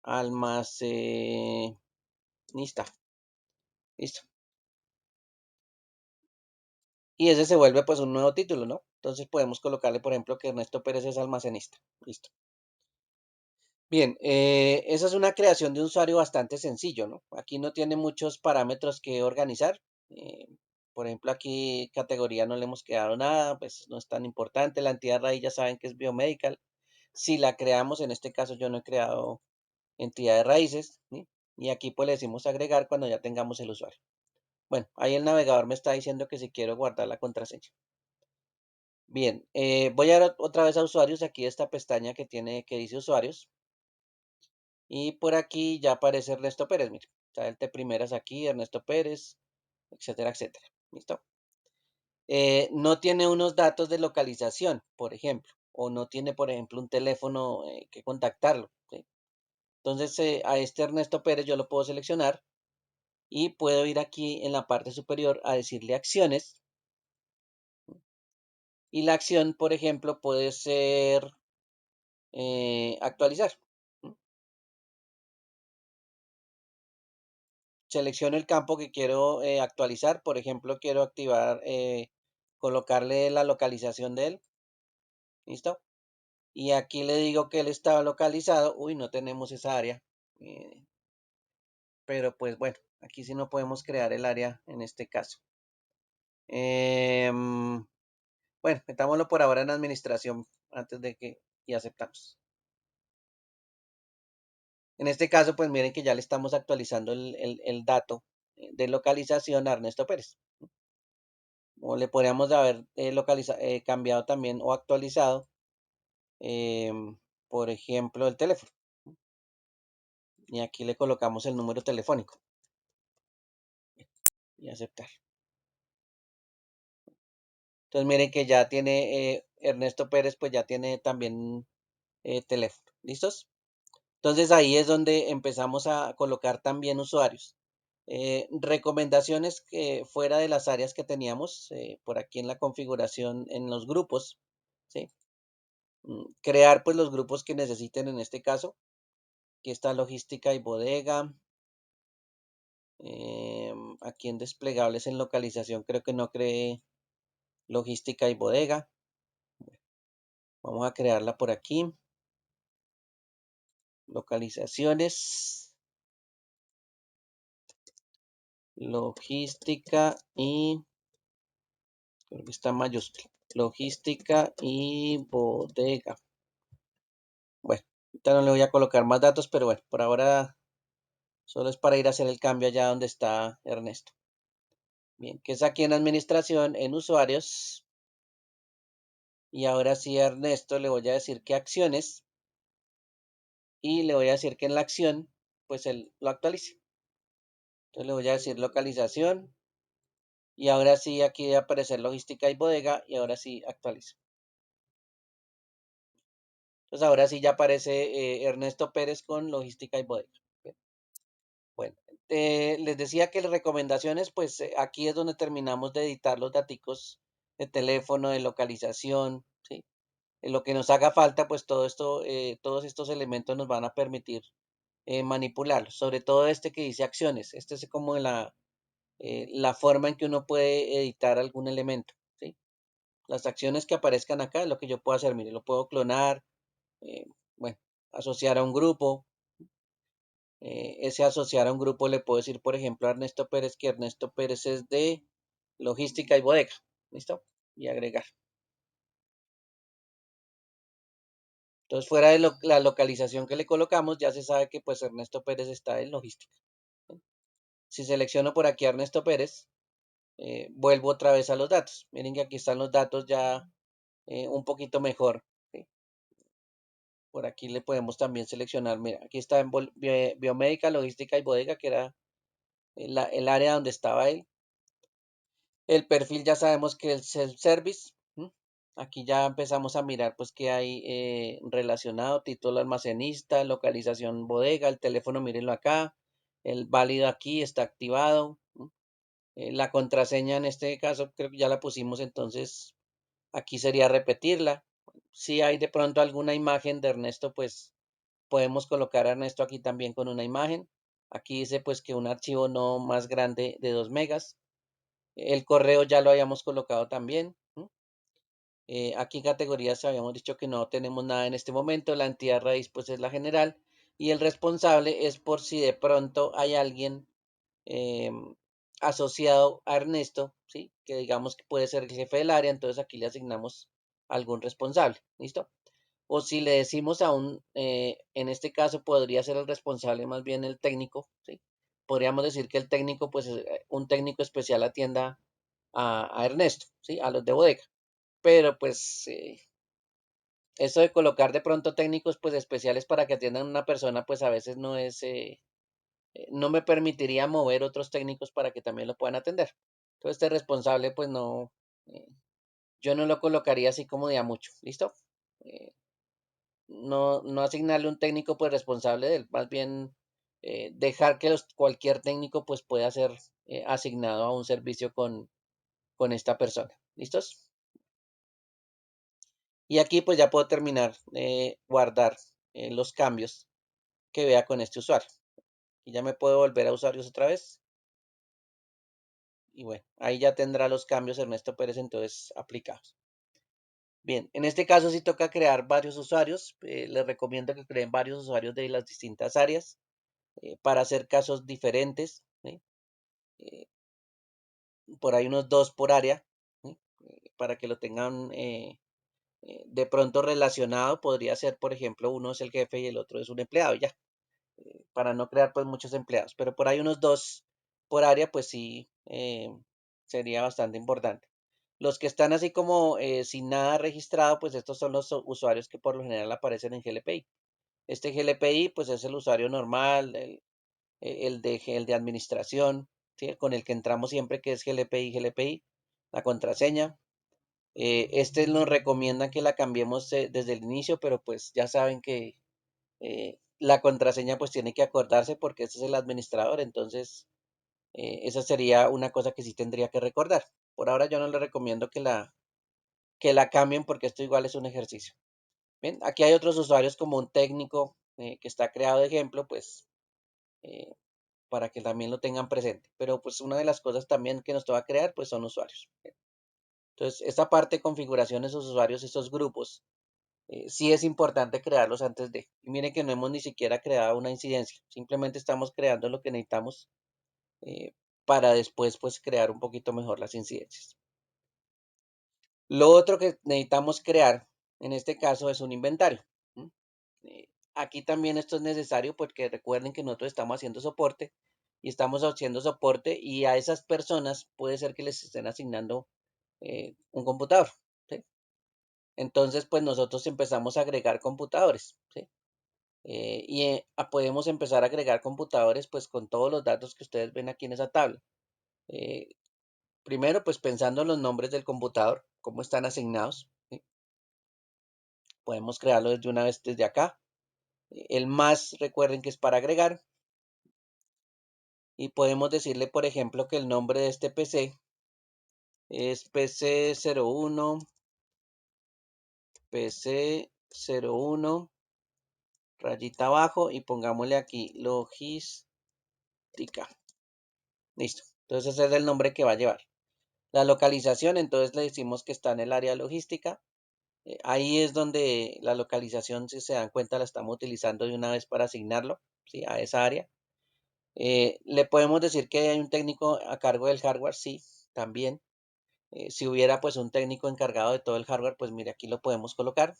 almacenista, listo. Y ese se vuelve pues un nuevo título, ¿no? Entonces podemos colocarle, por ejemplo, que Ernesto Pérez es almacenista. Listo. Bien, esa es una creación de un usuario bastante sencillo, ¿no? Aquí no tiene muchos parámetros que organizar. Por ejemplo, aquí categoría no le hemos creado nada, pues no es tan importante. La entidad raíz ya saben que es biomedical. Si la creamos, en este caso yo no he creado entidad de raíces, ¿sí? Y aquí pues le decimos agregar cuando ya tengamos el usuario. Bueno, ahí el navegador me está diciendo que si quiero guardar la contraseña. Bien, voy a ir otra vez a usuarios, aquí esta pestaña que dice usuarios. Y por aquí ya aparece Ernesto Pérez, mire. Está el de primeras aquí, Ernesto Pérez, etcétera, etcétera. ¿Listo? No tiene unos datos de localización, por ejemplo, o no tiene, por ejemplo, un teléfono que contactarlo, ¿sí? Entonces, a este Ernesto Pérez yo lo puedo seleccionar y puedo ir aquí en la parte superior a decirle acciones. Y la acción, por ejemplo, puede ser actualizar. Selecciono el campo que quiero actualizar. Por ejemplo, quiero activar, colocarle la localización de él. ¿Listo? Y aquí le digo que él estaba localizado. Uy, no tenemos esa área. eh, pero pues bueno, aquí sí no podemos crear el área en este caso. Bueno, metámoslo por ahora en administración antes de que y aceptamos. En este caso, pues miren que ya le estamos actualizando el dato de localización a Ernesto Pérez. O le podríamos haber cambiado también o actualizado, por ejemplo, el teléfono. Y aquí le colocamos el número telefónico y aceptar. Entonces miren que ya tiene Ernesto Pérez, pues ya tiene también teléfono. ¿Listos? Entonces ahí es donde empezamos a colocar también usuarios. Recomendaciones que fuera de las áreas que teníamos por aquí en la configuración en los grupos, ¿sí? Crear pues los grupos que necesiten en este caso. Aquí está logística y bodega. Aquí en desplegables en localización creo que no creé logística y bodega. Vamos a crearla por aquí. Localizaciones, logística y creo que está en mayúscula. Logística y bodega. Bueno, ahorita no le voy a colocar más datos, pero bueno, por ahora solo es para ir a hacer el cambio allá donde está Ernesto. Bien, que es aquí en administración, en usuarios. Y ahora sí a Ernesto le voy a decir que acciones y le voy a decir que en la acción, pues él lo actualice. Entonces le voy a decir localización y ahora sí aquí debe aparecer logística y bodega y ahora sí actualice. Entonces ahora sí ya aparece Ernesto Pérez con logística y bodega. Bien. Bueno, les decía que las recomendaciones, pues aquí es donde terminamos de editar los daticos de teléfono, de localización, ¿sí? En lo que nos haga falta, pues todo esto, todos estos elementos nos van a permitir manipularlos, sobre todo este que dice acciones. Este es como la forma en que uno puede editar algún elemento, ¿sí? Las acciones que aparezcan acá es lo que yo puedo hacer, mire, lo puedo clonar, eh, bueno, asociar a un grupo. Ese asociar a un grupo le puedo decir, por ejemplo, a Ernesto Pérez, que Ernesto Pérez es de logística y bodega. ¿Listo? Y agregar. Entonces, fuera de la localización que le colocamos, ya se sabe que pues Ernesto Pérez está en logística. Si selecciono por aquí a Ernesto Pérez, vuelvo otra vez a los datos. Miren que aquí están los datos ya un poquito mejor. ¿Sí? Por aquí le podemos también seleccionar, mira, aquí está en biomédica, logística y bodega, que era el área donde estaba él. El perfil ya sabemos que es el self-service. Aquí ya empezamos a mirar pues qué hay relacionado, título almacenista, localización bodega, el teléfono, mírenlo acá, el válido aquí está activado. La contraseña en este caso creo que ya la pusimos, entonces aquí sería repetirla. Si hay de pronto alguna imagen de Ernesto, pues podemos colocar a Ernesto aquí también con una imagen. Aquí dice pues que un archivo no más grande de 2 megas. El correo ya lo habíamos colocado también. Aquí categorías habíamos dicho que no tenemos nada en este momento. La entidad raíz pues es la general. Y el responsable es por si de pronto hay alguien eh, asociado a Ernesto, ¿sí? Que digamos que puede ser el jefe del área, entonces aquí le asignamos algún responsable, ¿listo? O si le decimos a en este caso podría ser el responsable más bien el técnico, ¿sí? Podríamos decir que el técnico, pues un técnico especial atienda a Ernesto, ¿sí? A los de bodega. Pero pues eso de colocar de pronto técnicos pues especiales para que atiendan a una persona, pues a veces no me permitiría mover otros técnicos para que también lo puedan atender. Entonces este responsable pues no, eh, yo no lo colocaría así como de a mucho, ¿listo? Eh, no asignarle un técnico pues responsable de él, más bien dejar que cualquier técnico pues pueda ser asignado a un servicio con esta persona. ¿Listos? Y aquí pues ya puedo terminar de guardar los cambios que vea con este usuario. Y ya me puedo volver a usuarios otra vez. Y bueno, ahí ya tendrá los cambios Ernesto Pérez entonces aplicados. Bien, en este caso sí toca crear varios usuarios. Les recomiendo que creen varios usuarios de las distintas áreas para hacer casos diferentes. ¿Sí? Eh, por ahí unos dos por área, ¿sí? Para que lo tengan de pronto relacionado. Podría ser, por ejemplo, uno es el jefe y el otro es un empleado, ya, para no crear pues muchos empleados. Pero por ahí unos dos por área, pues sí, sería bastante importante. Los que están así como sin nada registrado, pues estos son los usuarios que por lo general aparecen en GLPI. Este GLPI, pues es el usuario normal, el de administración, ¿sí? Con el que entramos siempre, que es GLPI, la contraseña. Este nos recomienda que la cambiemos desde el inicio, pero pues ya saben que la contraseña pues tiene que acordarse porque este es el administrador, entonces esa sería una cosa que sí tendría que recordar. Por ahora yo no le recomiendo que la cambien porque esto igual es un ejercicio. ¿Ven? Aquí hay otros usuarios como un técnico que está creado de ejemplo, pues eh, para que también lo tengan presente. Pero pues una de las cosas también que nos toca crear pues son usuarios. Entonces, esta parte de configuración de esos usuarios, esos grupos, sí es importante crearlos antes de. Y miren que no hemos ni siquiera creado una incidencia, simplemente estamos creando lo que necesitamos eh, para después pues crear un poquito mejor las incidencias. Lo otro que necesitamos crear en este caso es un inventario. Aquí también esto es necesario porque recuerden que nosotros estamos haciendo soporte y estamos haciendo soporte y a esas personas puede ser que les estén asignando un computador. ¿Sí? Entonces, pues nosotros empezamos a agregar computadores. ¿Sí? Podemos empezar a agregar computadores pues con todos los datos que ustedes ven aquí en esa tabla. Eh, Primero, pues pensando en los nombres del computador, cómo están asignados. ¿Sí? Podemos crearlo desde una vez desde acá. El más, recuerden que es para agregar. Y podemos decirle, por ejemplo, que el nombre de este PC es PC01, PC01, rayita abajo y pongámosle aquí logística. Listo. Entonces ese es el nombre que va a llevar. La localización, entonces le decimos que está en el área logística. Ahí es donde la localización, si se dan cuenta, la estamos utilizando de una vez para asignarlo, ¿sí? A esa área. Le podemos decir que hay un técnico a cargo del hardware, sí, también. Si hubiera pues un técnico encargado de todo el hardware, pues mire, aquí lo podemos colocar.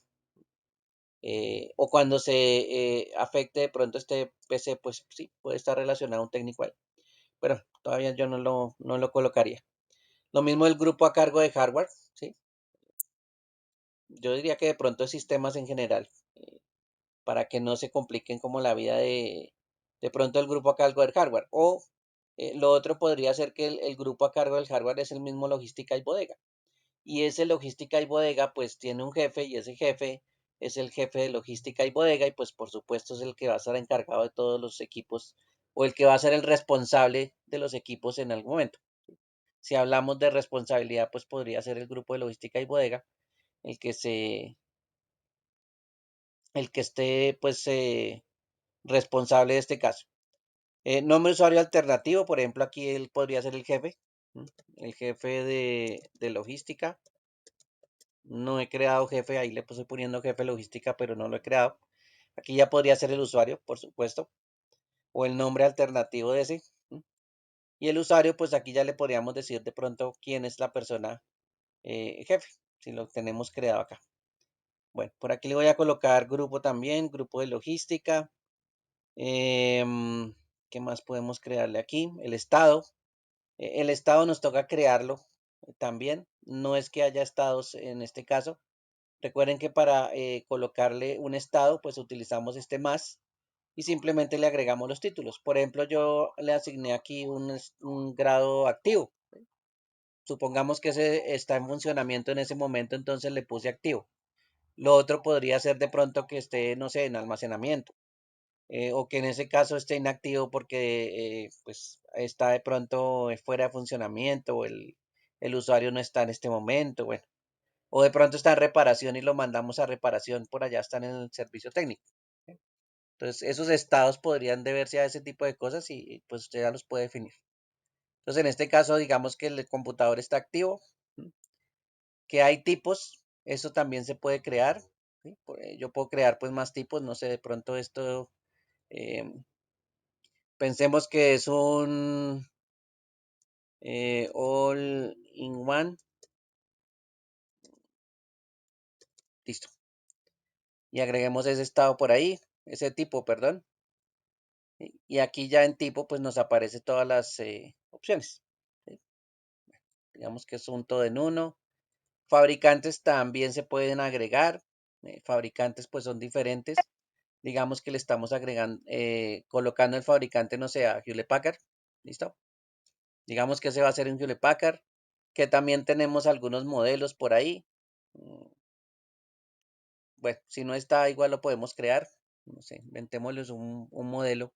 O cuando se afecte de pronto este PC, pues sí, puede estar relacionado a un técnico ahí. Pero todavía yo no lo colocaría. Lo mismo el grupo a cargo de hardware, ¿sí? Yo diría que de pronto sistemas en general, para que no se compliquen como la vida de pronto el grupo a cargo del hardware. O lo otro podría ser que el grupo a cargo del hardware es el mismo logística y bodega. Y ese logística y bodega pues tiene un jefe y ese jefe es el jefe de logística y bodega y pues por supuesto es el que va a estar encargado de todos los equipos o el que va a ser el responsable de los equipos en algún momento. Si hablamos de responsabilidad, pues podría ser el grupo de logística y bodega el que el que esté pues responsable de este caso. Nombre de usuario alternativo, por ejemplo, aquí él podría ser el jefe, el jefe de logística. No he creado jefe, ahí le estoy poniendo jefe logística, pero no lo he creado. Aquí ya podría ser el usuario, por supuesto, o el nombre alternativo de ese. Y el usuario, pues aquí ya le podríamos decir de pronto quién es la persona jefe, si lo tenemos creado acá. Bueno, por aquí le voy a colocar grupo también, grupo de logística. ¿Qué más podemos crearle aquí? El estado. El estado nos toca crearlo también. No es que haya estados en este caso. Recuerden que para colocarle un estado, pues utilizamos este más y simplemente le agregamos los títulos. Por ejemplo, yo le asigné aquí un grado activo. Supongamos que ese está en funcionamiento en ese momento, entonces le puse activo. Lo otro podría ser de pronto que esté, no sé, en almacenamiento. O que en ese caso esté inactivo porque pues está de pronto fuera de funcionamiento o el usuario no está en este momento, bueno, o de pronto está en reparación y lo mandamos a reparación, por allá están en el servicio técnico. ¿Sí? Entonces, esos estados podrían deberse a ese tipo de cosas y pues usted ya los puede definir. Entonces, en este caso, digamos que el computador está activo, ¿sí? Que hay tipos, eso también se puede crear. ¿Sí? Yo puedo crear pues más tipos, no sé, de pronto esto, em, pensemos que es un all in one, listo. Y agreguemos ese estado por ahí, ese tipo, perdón. Y aquí ya en tipo, pues nos aparece todas las opciones. ¿Sí? Digamos que es un todo en uno. Fabricantes también se pueden agregar. Fabricantes pues son diferentes. Digamos que le estamos agregando, colocando el fabricante, no sé, a Hewlett Packard. ¿Listo? Digamos que ese va a ser un Hewlett Packard. Que también tenemos algunos modelos por ahí. Mm, Bueno, si no está, igual lo podemos crear. No sé, inventémosles un modelo.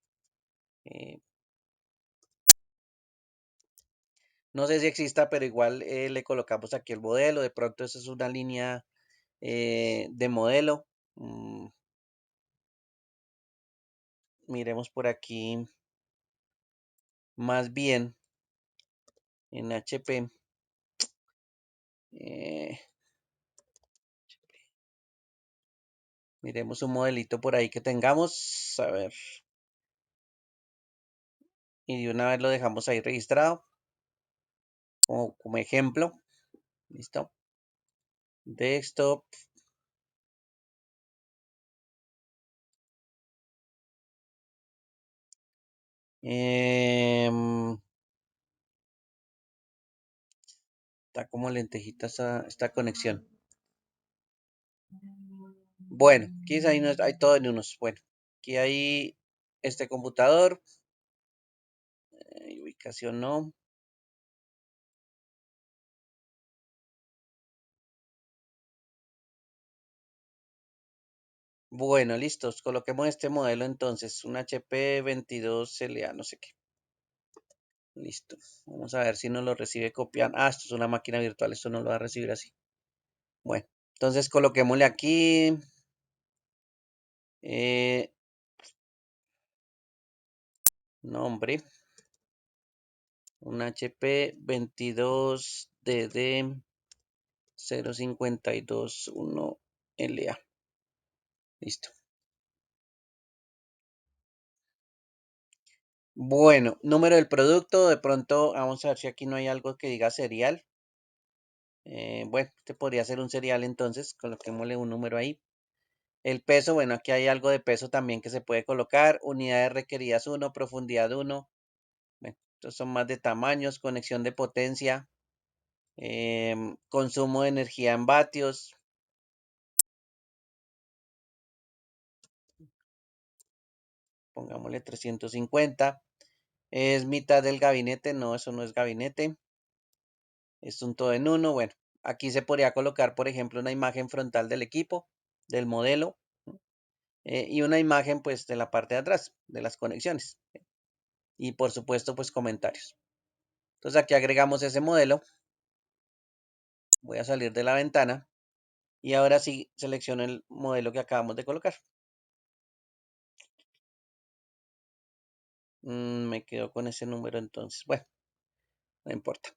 eh, no sé si exista, pero igual le colocamos aquí el modelo. De pronto, esa es una línea de modelo. Mm, Miremos por aquí. Más bien en HP. eh, Miremos un modelito por ahí que tengamos. A ver. Y de una vez lo dejamos ahí registrado. Como ejemplo. Listo. Desktop. em, Está como lentejita esta conexión. Bueno, aquí hay, hay todo en unos. Bueno, aquí hay este computador. Ubicación no. Bueno, listos. Coloquemos este modelo entonces. Un HP 22LA, no sé qué. Listo. Vamos a ver si nos lo recibe copiando. Ah, esto es una máquina virtual. Esto no lo va a recibir así. Bueno, entonces coloquémosle aquí. eh, Nombre. Un HP 22DD 0521LA. Listo. Bueno, número del producto. De pronto, vamos a ver si aquí no hay algo que diga serial. Bueno, este podría ser un serial entonces. Coloquémosle un número ahí. El peso, bueno, aquí hay algo de peso también que se puede colocar. Unidades requeridas 1, profundidad 1. Bueno, estos son más de tamaños, conexión de potencia, consumo de energía en vatios. Pongámosle 350. Es mitad del gabinete. No, eso no es gabinete. Es un todo en uno. Bueno, aquí se podría colocar, por ejemplo, una imagen frontal del equipo, del modelo, ¿no? Y una imagen, pues, de la parte de atrás, de las conexiones. Y por supuesto, pues, comentarios. Entonces aquí agregamos ese modelo. Voy a salir de la ventana. Y ahora sí selecciono el modelo que acabamos de colocar. Me quedo con ese número entonces. Bueno, no importa.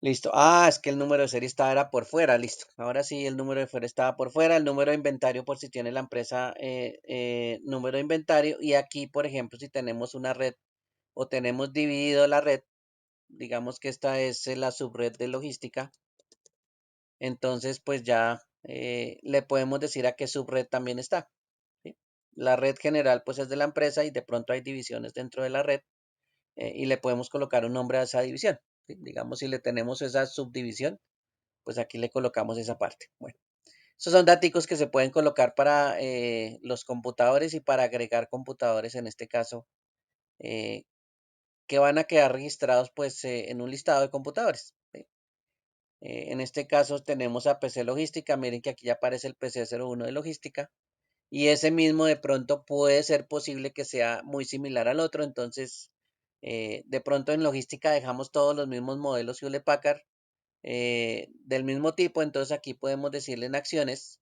Listo. Ah, es que el número de serie estaba era por fuera. Listo. Ahora sí, el número de fuera estaba por fuera. El número de inventario por si tiene la empresa número de inventario. Y aquí, por ejemplo, si tenemos una red o tenemos dividido la red, digamos que esta es la subred de logística, entonces pues ya le podemos decir a qué subred también está. ¿Sí? La red general pues es de la empresa y de pronto hay divisiones dentro de la red y le podemos colocar un nombre a esa división. ¿Sí? Digamos si le tenemos esa subdivisión, pues aquí le colocamos esa parte. Bueno, esos son datos que se pueden colocar para los computadores y para agregar computadores en este caso eh, que van a quedar registrados pues en un listado de computadores. ¿Sí? En este caso tenemos a PC Logística, miren que aquí ya aparece el PC 01 de Logística y ese mismo de pronto puede ser posible que sea muy similar al otro, entonces de pronto en logística dejamos todos los mismos modelos Hewlett Packard del mismo tipo, entonces aquí podemos decirle en acciones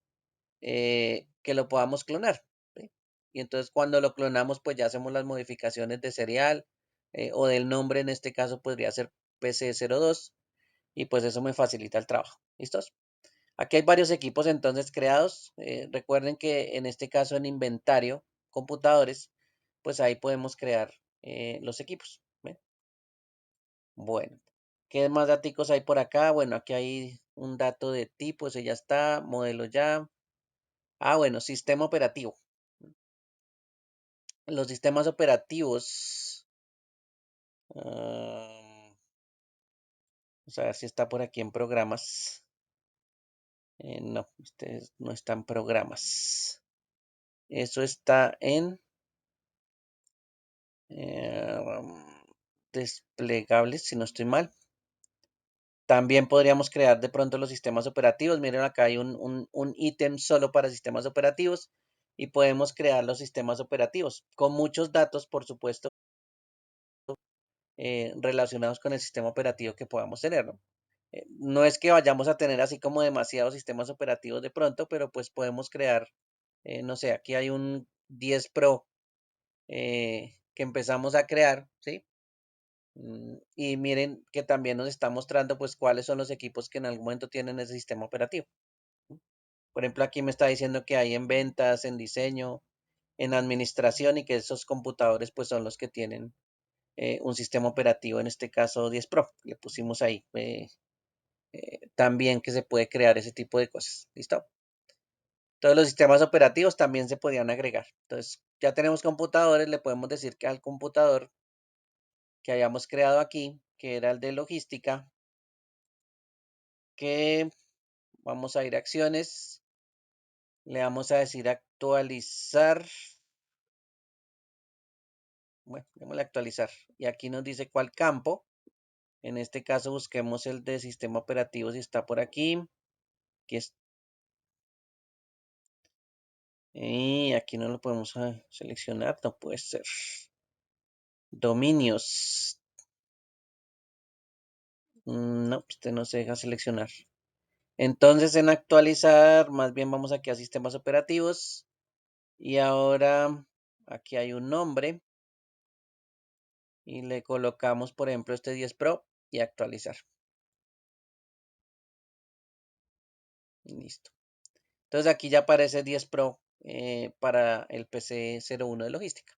que lo podamos clonar. ¿Sí? Y entonces cuando lo clonamos, pues ya hacemos las modificaciones de serial o del nombre, en este caso podría ser PC 02 y pues eso me facilita el trabajo. ¿Listos? Aquí hay varios equipos entonces creados. Recuerden que en este caso en inventario, computadores, pues ahí podemos crear los equipos. ¿Ven? Bueno, ¿qué más datos hay por acá? Bueno, aquí hay un dato de tipo, ese ya está, modelo ya. Ah, bueno, sistema operativo. Los sistemas operativos. Vamos a ver si está por aquí en programas. No, ustedes no están programas. Eso está en desplegables, si no estoy mal. También podríamos crear de pronto los sistemas operativos. Miren, acá hay un ítem solo para sistemas operativos y podemos crear los sistemas operativos con muchos datos, por supuesto, relacionados con el sistema operativo que podamos tener, ¿no? No es que vayamos a tener así como demasiados sistemas operativos de pronto, pero pues podemos crear, no sé, aquí hay un 10 Pro que empezamos a crear, ¿sí? Y miren que también nos está mostrando pues cuáles son los equipos que en algún momento tienen ese sistema operativo. Por ejemplo, aquí me está diciendo que hay en ventas, en diseño, en administración y que esos computadores pues son los que tienen un sistema operativo, en este caso 10 Pro. Le pusimos ahí también que se puede crear ese tipo de cosas. ¿Listo? Todos los sistemas operativos también se podían agregar. Entonces, ya tenemos computadores, le podemos decir que al computador que hayamos creado aquí, que era el de logística, que vamos a ir a acciones, le vamos a decir actualizar, bueno, démosle actualizar, y aquí nos dice cuál campo, en este caso busquemos el de sistema operativo si está por aquí, y aquí no lo podemos seleccionar, no puede ser, dominios, no, este no se deja seleccionar. Entonces en actualizar, más bien vamos aquí a sistemas operativos, y ahora aquí hay un nombre, y le colocamos, por ejemplo, este 10 Pro y actualizar. Listo. Entonces aquí ya aparece 10 Pro para el PC 01 de logística.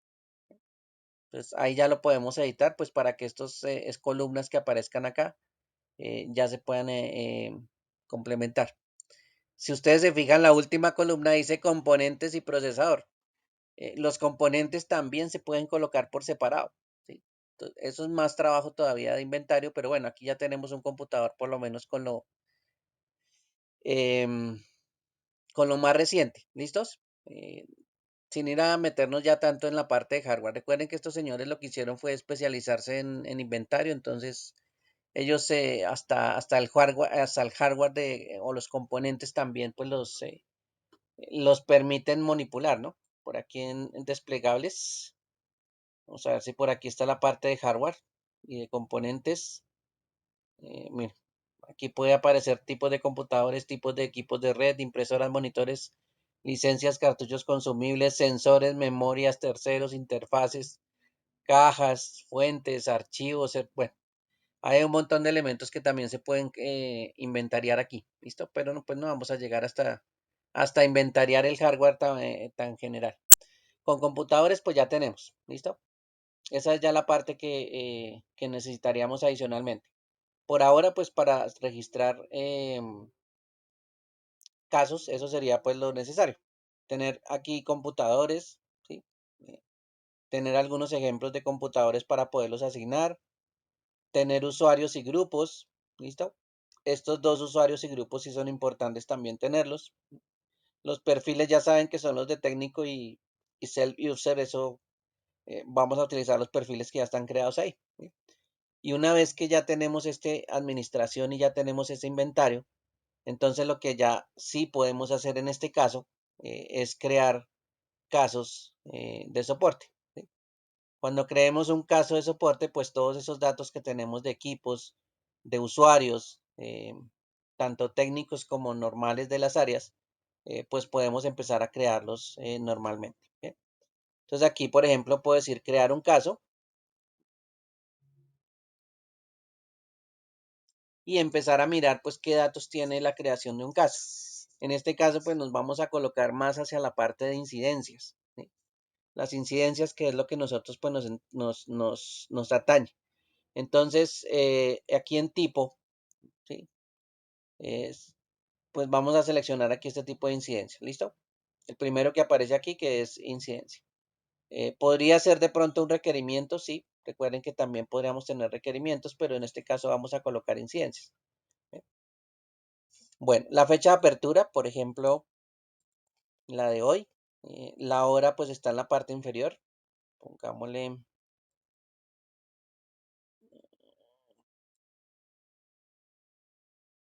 Entonces ahí ya lo podemos editar, pues para que estos columnas que aparezcan acá ya se puedan complementar. Si ustedes se fijan, la última columna dice componentes y procesador. Los componentes también se pueden colocar por separado. ¿Sí? Entonces, eso es más trabajo todavía de inventario, pero bueno, aquí ya tenemos un computador por lo menos em, con lo más reciente. ¿Listos? Sin ir a meternos ya tanto en la parte de hardware. Recuerden que estos señores lo que hicieron fue especializarse en inventario, entonces ellos hasta el hardware o los componentes también pues los permiten manipular, ¿no? Por aquí en desplegables. Vamos a ver si por aquí está la parte de hardware y de componentes. Mira, aquí puede aparecer tipos de computadores, tipos de equipos de red, impresoras, monitores, licencias, cartuchos consumibles, sensores, memorias, terceros, interfaces, cajas, fuentes, archivos. Bueno, hay un montón de elementos que también se pueden inventariar aquí. ¿Listo? Pero no, pues no vamos a llegar hasta inventariar el hardware tan general. Con computadores, pues ya tenemos. ¿Listo? Esa es ya la parte que necesitaríamos adicionalmente. Por ahora, pues para registrar casos, eso sería pues lo necesario. Tener aquí computadores, ¿sí? Eh, Tener algunos ejemplos de computadores para poderlos asignar, tener usuarios y grupos, ¿listo? Estos dos usuarios y grupos sí son importantes también tenerlos. Los perfiles ya saben que son los de técnico y self-user, eso vamos a utilizar los perfiles que ya están creados ahí, ¿sí? Y una vez que ya tenemos este administración y ya tenemos ese inventario, entonces lo que ya sí podemos hacer en este caso es crear casos de soporte, ¿sí? Cuando creemos un caso de soporte, pues todos esos datos que tenemos de equipos, de usuarios, tanto técnicos como normales de las áreas, pues podemos empezar a crearlos normalmente, ¿sí? Entonces aquí, por ejemplo, puedo decir crear un caso y empezar a mirar pues qué datos tiene la creación de un caso. En este caso, pues nos vamos a colocar más hacia la parte de incidencias, ¿sí? Las incidencias, que es lo que nosotros pues nos atañe. Entonces, aquí en tipo, ¿sí? Es, pues vamos a seleccionar aquí este tipo de incidencia, ¿listo? El primero que aparece aquí, que es incidencia. Podría ser de pronto un requerimiento, sí. Recuerden que también podríamos tener requerimientos, pero en este caso vamos a colocar incidencias. ¿Eh? Bueno, la fecha de apertura, por ejemplo, la de hoy. La hora pues está en la parte inferior. Pongámosle,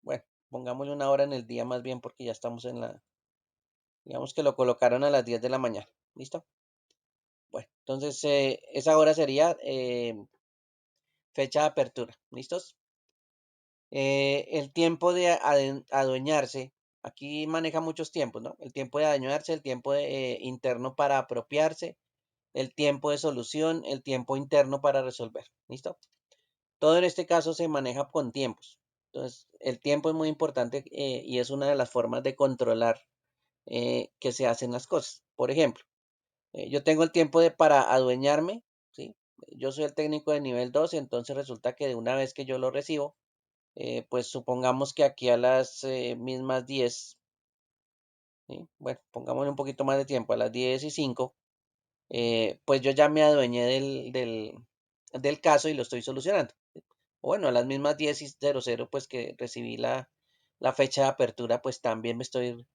bueno, pongámosle una hora en el día más bien porque ya estamos en la, digamos que lo colocaron a las 10 de la mañana. ¿Listo? Bueno, entonces esa hora sería fecha de apertura. ¿Listos? El tiempo de adueñarse, aquí maneja muchos tiempos, ¿no? El tiempo de adueñarse, el tiempo interno para apropiarse, el tiempo de solución, el tiempo interno para resolver. ¿Listo? Todo en este caso se maneja con tiempos. Entonces, el tiempo es muy importante y es una de las formas de controlar que se hacen las cosas. Por ejemplo, yo tengo el tiempo para adueñarme, ¿sí? Yo soy el técnico de nivel 2, entonces resulta que de una vez que yo lo recibo, pues supongamos que aquí a las mismas 10, ¿sí? Bueno, pongámosle un poquito más de tiempo, a las 10:05, pues yo ya me adueñé del caso y lo estoy solucionando. Bueno, a las mismas 10:00, pues que recibí la fecha de apertura, pues también me estoy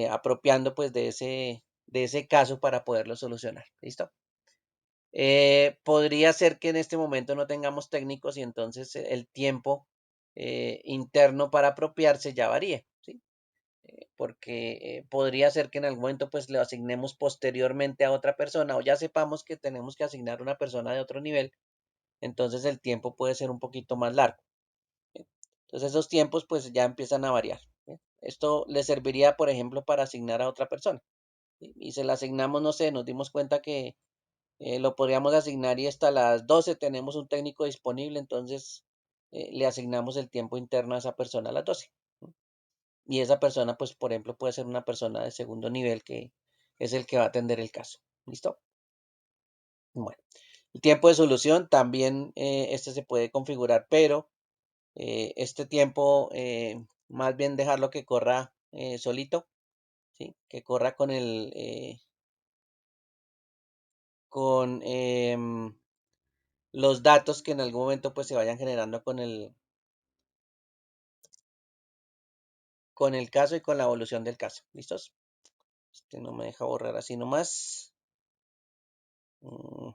apropiando pues de ese caso para poderlo solucionar. ¿Listo? Podría ser que en este momento no tengamos técnicos y entonces el tiempo interno para apropiarse ya varíe, ¿sí? Porque podría ser que en algún momento pues le asignemos posteriormente a otra persona o ya sepamos que tenemos que asignar una persona de otro nivel, entonces el tiempo puede ser un poquito más largo. ¿Sí? Entonces esos tiempos pues ya empiezan a variar, ¿sí? Esto le serviría, por ejemplo, para asignar a otra persona, ¿sí? Y se la asignamos, no sé, nos dimos cuenta que lo podríamos asignar y hasta las 12 tenemos un técnico disponible, entonces le asignamos el tiempo interno a esa persona a las 12. ¿No? Y esa persona, pues, por ejemplo, puede ser una persona de segundo nivel que es el que va a atender el caso. ¿Listo? Bueno, el tiempo de solución también este se puede configurar, pero este tiempo más bien dejarlo que corra solito, ¿sí? Que corra con los datos que en algún momento pues se vayan generando con el caso y con la evolución del caso. ¿Listos? Este no me deja borrar así nomás. Mm,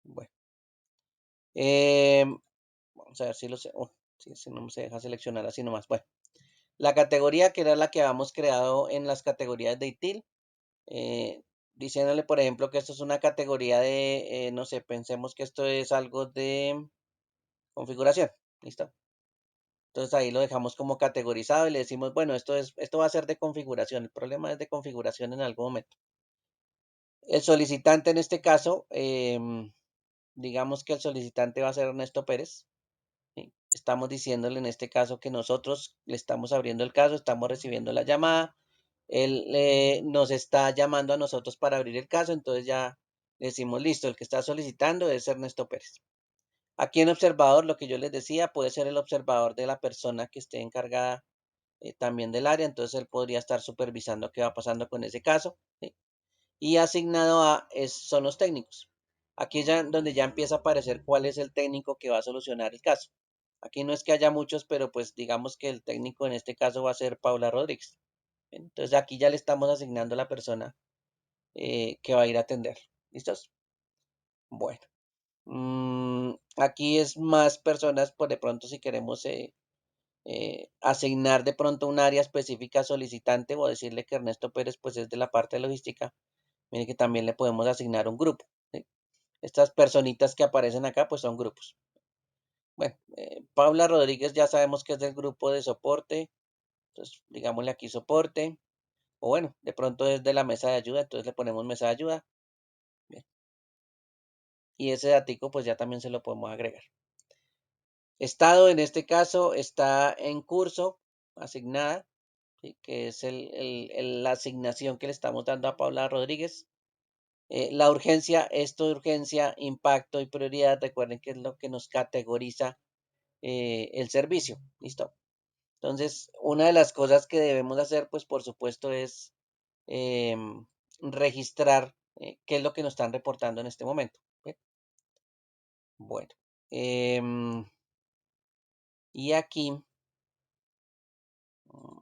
Bueno. Vamos a ver si lo sé. Oh, sí, si no se deja seleccionar así nomás. Bueno. La categoría que era la que habíamos creado en las categorías de ITIL. Diciéndole, por ejemplo, que esto es una categoría de, no sé, pensemos que esto es algo de configuración. ¿Listo? Entonces ahí lo dejamos como categorizado y le decimos, bueno, esto va a ser de configuración. El problema es de configuración en algún momento. El solicitante en este caso, digamos que el solicitante va a ser Ernesto Pérez. ¿Sí? Estamos diciéndole en este caso que nosotros le estamos abriendo el caso, estamos recibiendo la llamada, él nos está llamando a nosotros para abrir el caso, entonces ya decimos, listo, el que está solicitando es Ernesto Pérez. Aquí en observador, lo que yo les decía, puede ser el observador de la persona que esté encargada también del área, entonces él podría estar supervisando qué va pasando con ese caso, ¿sí? Y asignado a son los técnicos. Aquí ya donde ya empieza a aparecer cuál es el técnico que va a solucionar el caso. Aquí no es que haya muchos, pero pues digamos que el técnico en este caso va a ser Paula Rodríguez. Entonces aquí ya le estamos asignando la persona que va a ir a atender. ¿Listos? Bueno. Aquí es más personas, por de pronto si queremos asignar de pronto un área específica solicitante o decirle que Ernesto Pérez pues es de la parte de logística, mire que también le podemos asignar un grupo, ¿sí? Estas personitas que aparecen acá pues son grupos. Bueno, Paula Rodríguez ya sabemos que es del grupo de soporte, entonces digámosle aquí soporte, o bueno, de pronto es de la mesa de ayuda, entonces le ponemos mesa de ayuda. Bien. Y ese datico pues ya también se lo podemos agregar. Estado en este caso está en curso, asignada, ¿sí? Que es la asignación que le estamos dando a Paula Rodríguez. La urgencia, esto de urgencia, impacto y prioridad, recuerden que es lo que nos categoriza el servicio. ¿Listo? Entonces, una de las cosas que debemos hacer, pues por supuesto, es registrar qué es lo que nos están reportando en este momento. ¿Sí? Bueno, y aquí,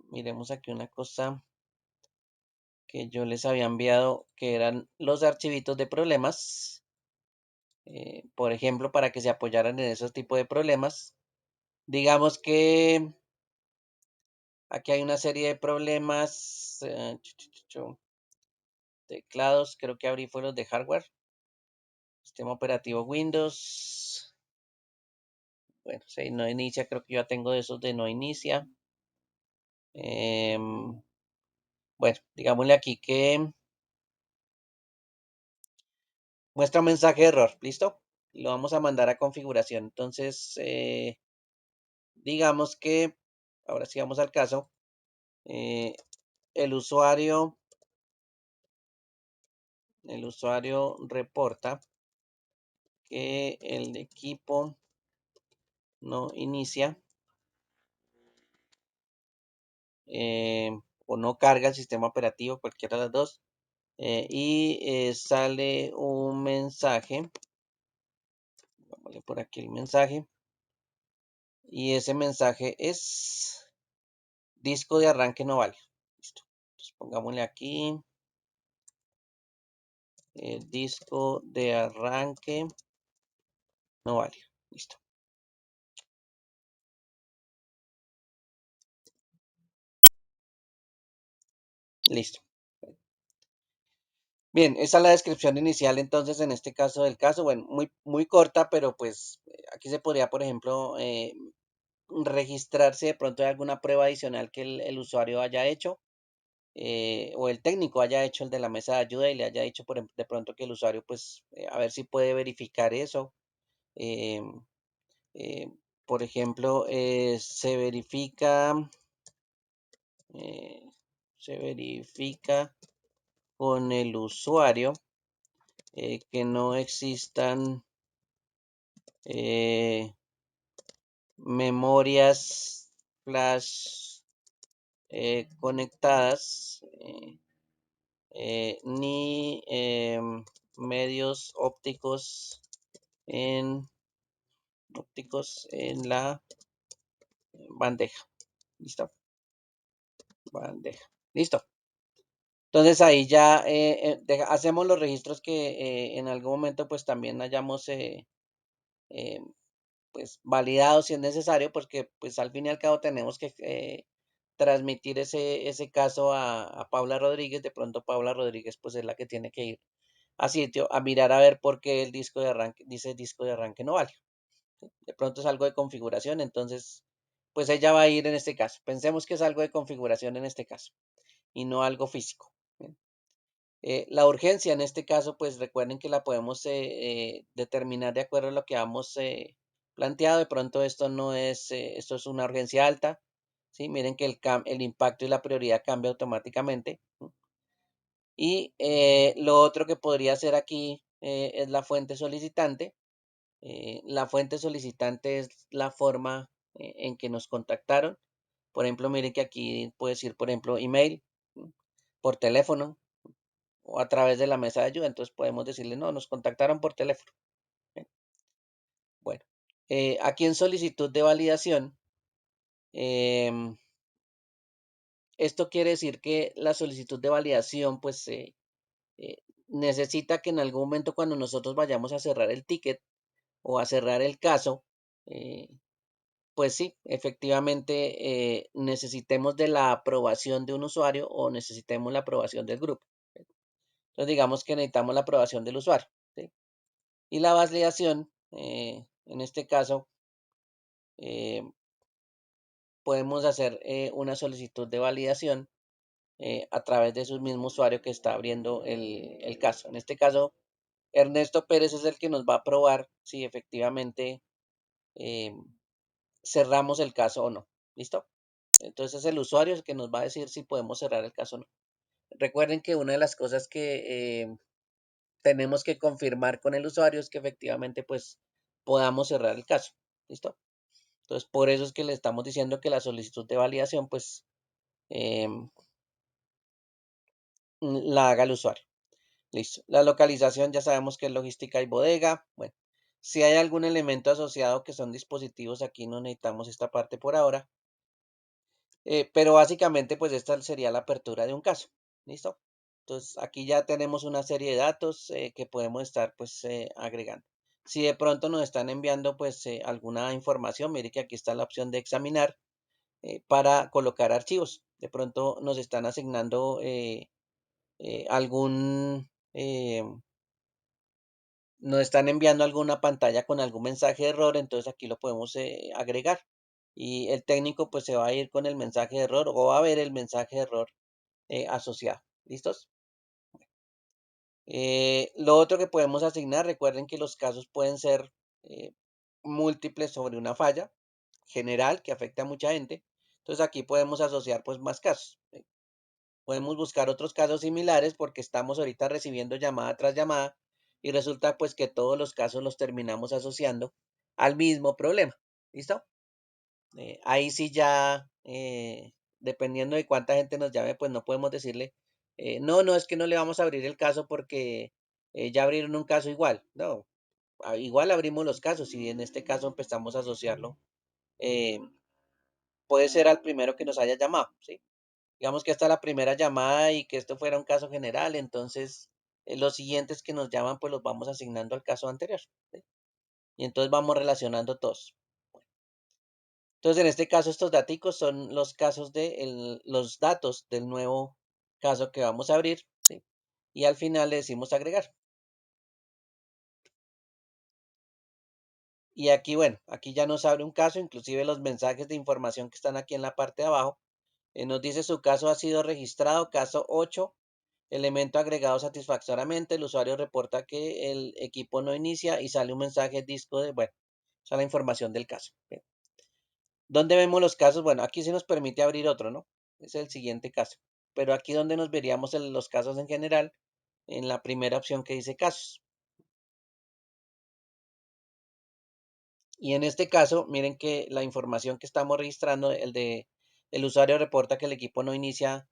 miremos aquí una cosa que yo les había enviado, que eran los archivitos de problemas, por ejemplo, para que se apoyaran en esos tipos de problemas. Digamos que aquí hay una serie de problemas, teclados, creo que abrí fue los de hardware, sistema operativo Windows, bueno, si no inicia, creo que yo ya tengo de esos de no inicia. Bueno, digámosle aquí que muestra un mensaje de error, ¿listo? Lo vamos a mandar a configuración. Entonces, digamos que, ahora sí vamos al caso, eh, el usuario, reporta que el equipo no inicia o no carga el sistema operativo, cualquiera de las dos, y sale un mensaje, vamos por aquí el mensaje, y ese mensaje es disco de arranque no vale. Listo. Entonces pongámosle aquí disco de arranque no vale. Listo. Listo. Bien, esa es la descripción inicial entonces en este caso del caso, bueno, muy corta, pero pues aquí se podría, por ejemplo, registrarse de pronto de alguna prueba adicional que el usuario haya hecho o el técnico haya hecho el de la mesa de ayuda y le haya dicho de pronto que el usuario pues a ver si puede verificar eso. Eh, eh, por ejemplo, eh, se verifica con el usuario que no existan eh, memorias flash conectadas ni medios ópticos en la bandeja. ¿Listo? Bandeja. Listo. Entonces ahí ya hacemos los registros que en algún momento pues también hayamos eh, pues validado si es necesario, porque pues al fin y al cabo tenemos que transmitir ese caso a Paula Rodríguez. De pronto Paula Rodríguez pues es la que tiene que ir a sitio a mirar a ver por qué el disco de arranque dice disco de arranque no vale. De pronto es algo de configuración, entonces pues ella va a ir en este caso. Pensemos que es algo de configuración en este caso y no algo físico. Bien. La urgencia en este caso, pues recuerden que la podemos determinar de acuerdo a lo que hemos planteado. De pronto esto no es, esto es una urgencia alta, ¿sí? Miren que el impacto y la prioridad cambia automáticamente. Y lo otro que podría hacer aquí es la fuente solicitante. La fuente solicitante es la forma en que nos contactaron. Por ejemplo, miren que aquí puede decir, por ejemplo, email, ¿m? Por teléfono o a través de la mesa de ayuda. Entonces podemos decirle, no, nos contactaron por teléfono. ¿eh? Bueno, aquí en solicitud de validación, em, esto quiere decir que la solicitud de validación, pues, necesita que en algún momento cuando nosotros vayamos a cerrar el ticket o a cerrar el caso, eh, pues sí, efectivamente necesitemos de la aprobación de un usuario o necesitemos la aprobación del grupo. Entonces digamos que necesitamos la aprobación del usuario, ¿sí? Y la validación, en este caso, eh, podemos hacer una solicitud de validación a través de su mismo usuario que está abriendo el caso. En este caso, Ernesto Pérez es el que nos va a probar si efectivamente eh, cerramos el caso o no. ¿Listo? Entonces el usuario es el que nos va a decir si podemos cerrar el caso o no. Recuerden que una de las cosas que tenemos que confirmar con el usuario es que efectivamente pues podamos cerrar el caso. ¿Listo? Entonces por eso es que le estamos diciendo que la solicitud de validación pues em, la haga el usuario. Listo. La localización ya sabemos que es logística y bodega. Bueno, si hay algún elemento asociado que son dispositivos, aquí no necesitamos esta parte por ahora. Pero básicamente, pues esta sería la apertura de un caso. ¿Listo? Entonces, aquí ya tenemos una serie de datos que podemos estar pues agregando. Si de pronto nos están enviando pues alguna información, mire que aquí está la opción de examinar para colocar archivos. De pronto nos están asignando algún nos están enviando alguna pantalla con algún mensaje de error, entonces aquí lo podemos agregar. Y el técnico pues se va a ir con el mensaje de error o va a ver el mensaje de error asociado. ¿Listos? Lo otro que podemos asignar, recuerden que los casos pueden ser eh, múltiples sobre una falla general que afecta a mucha gente. Entonces aquí podemos asociar pues más casos. Podemos buscar otros casos similares porque estamos ahorita recibiendo llamada tras llamada y resulta pues que todos los casos los terminamos asociando al mismo problema. ¿Listo? Ahí sí ya, dependiendo de cuánta gente nos llame, pues no podemos decirle, no, no, es que no le vamos a abrir el caso porque ya abrieron un caso igual. No, igual abrimos los casos y en este caso empezamos a asociarlo. eh, Puede ser al primero que nos haya llamado, ¿sí? Digamos que esta es la primera llamada y que esto fuera un caso general, entonces los siguientes que nos llaman, pues los vamos asignando al caso anterior, ¿sí? Y entonces vamos relacionando todos. Entonces, en este caso, estos daticos son los casos de los datos del nuevo caso que vamos a abrir, ¿sí? Y al final le decimos agregar. Y aquí, bueno, aquí ya nos abre un caso, inclusive los mensajes de información que están aquí en la parte de abajo. Nos dice su caso ha sido registrado, caso 8, elemento agregado satisfactoriamente. El usuario reporta que el equipo no inicia y sale un mensaje disco de, bueno, esa es la información del caso. Bien. ¿Dónde vemos los casos? Bueno, aquí se nos permite abrir otro, ¿no? Es el siguiente caso. Pero aquí donde nos veríamos los casos en general, en la primera opción que dice casos. Y en este caso, miren que la información que estamos registrando, el usuario reporta que el equipo no inicia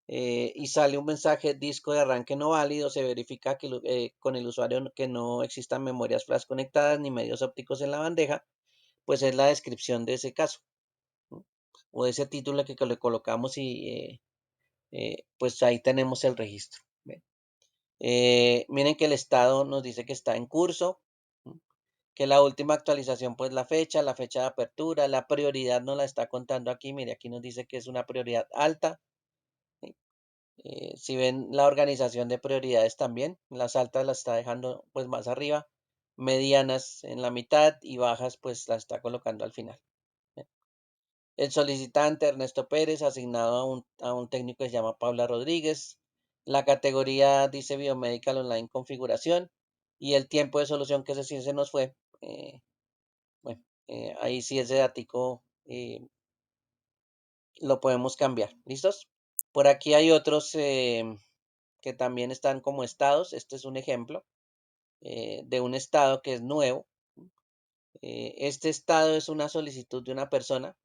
y sale un mensaje disco de arranque no válido, se verifica que con el usuario que no existan memorias flash conectadas ni medios ópticos en la bandeja, pues es la descripción de ese caso, ¿no? O de ese título que le colocamos y pues ahí tenemos el registro. ¿Ve? Miren que el estado nos dice que está en curso, ¿no? Que la última actualización, pues la fecha de apertura, la prioridad nos la está contando aquí. Mire, aquí nos dice que es una prioridad alta. ¿Sí? Si ven la organización de prioridades también, las altas las está dejando pues más arriba, medianas en la mitad y bajas pues las está colocando al final. ¿Ve? El solicitante Ernesto Pérez, asignado a un técnico que se llama Paula Rodríguez. La categoría dice Biomedical Online Configuración. Y el tiempo de solución que ese sí se nos fue. Bueno, ahí sí ese datico lo podemos cambiar. ¿Listos? Por aquí hay otros que también están como estados. Este es un ejemplo de un estado que es nuevo. Este estado es una solicitud de una persona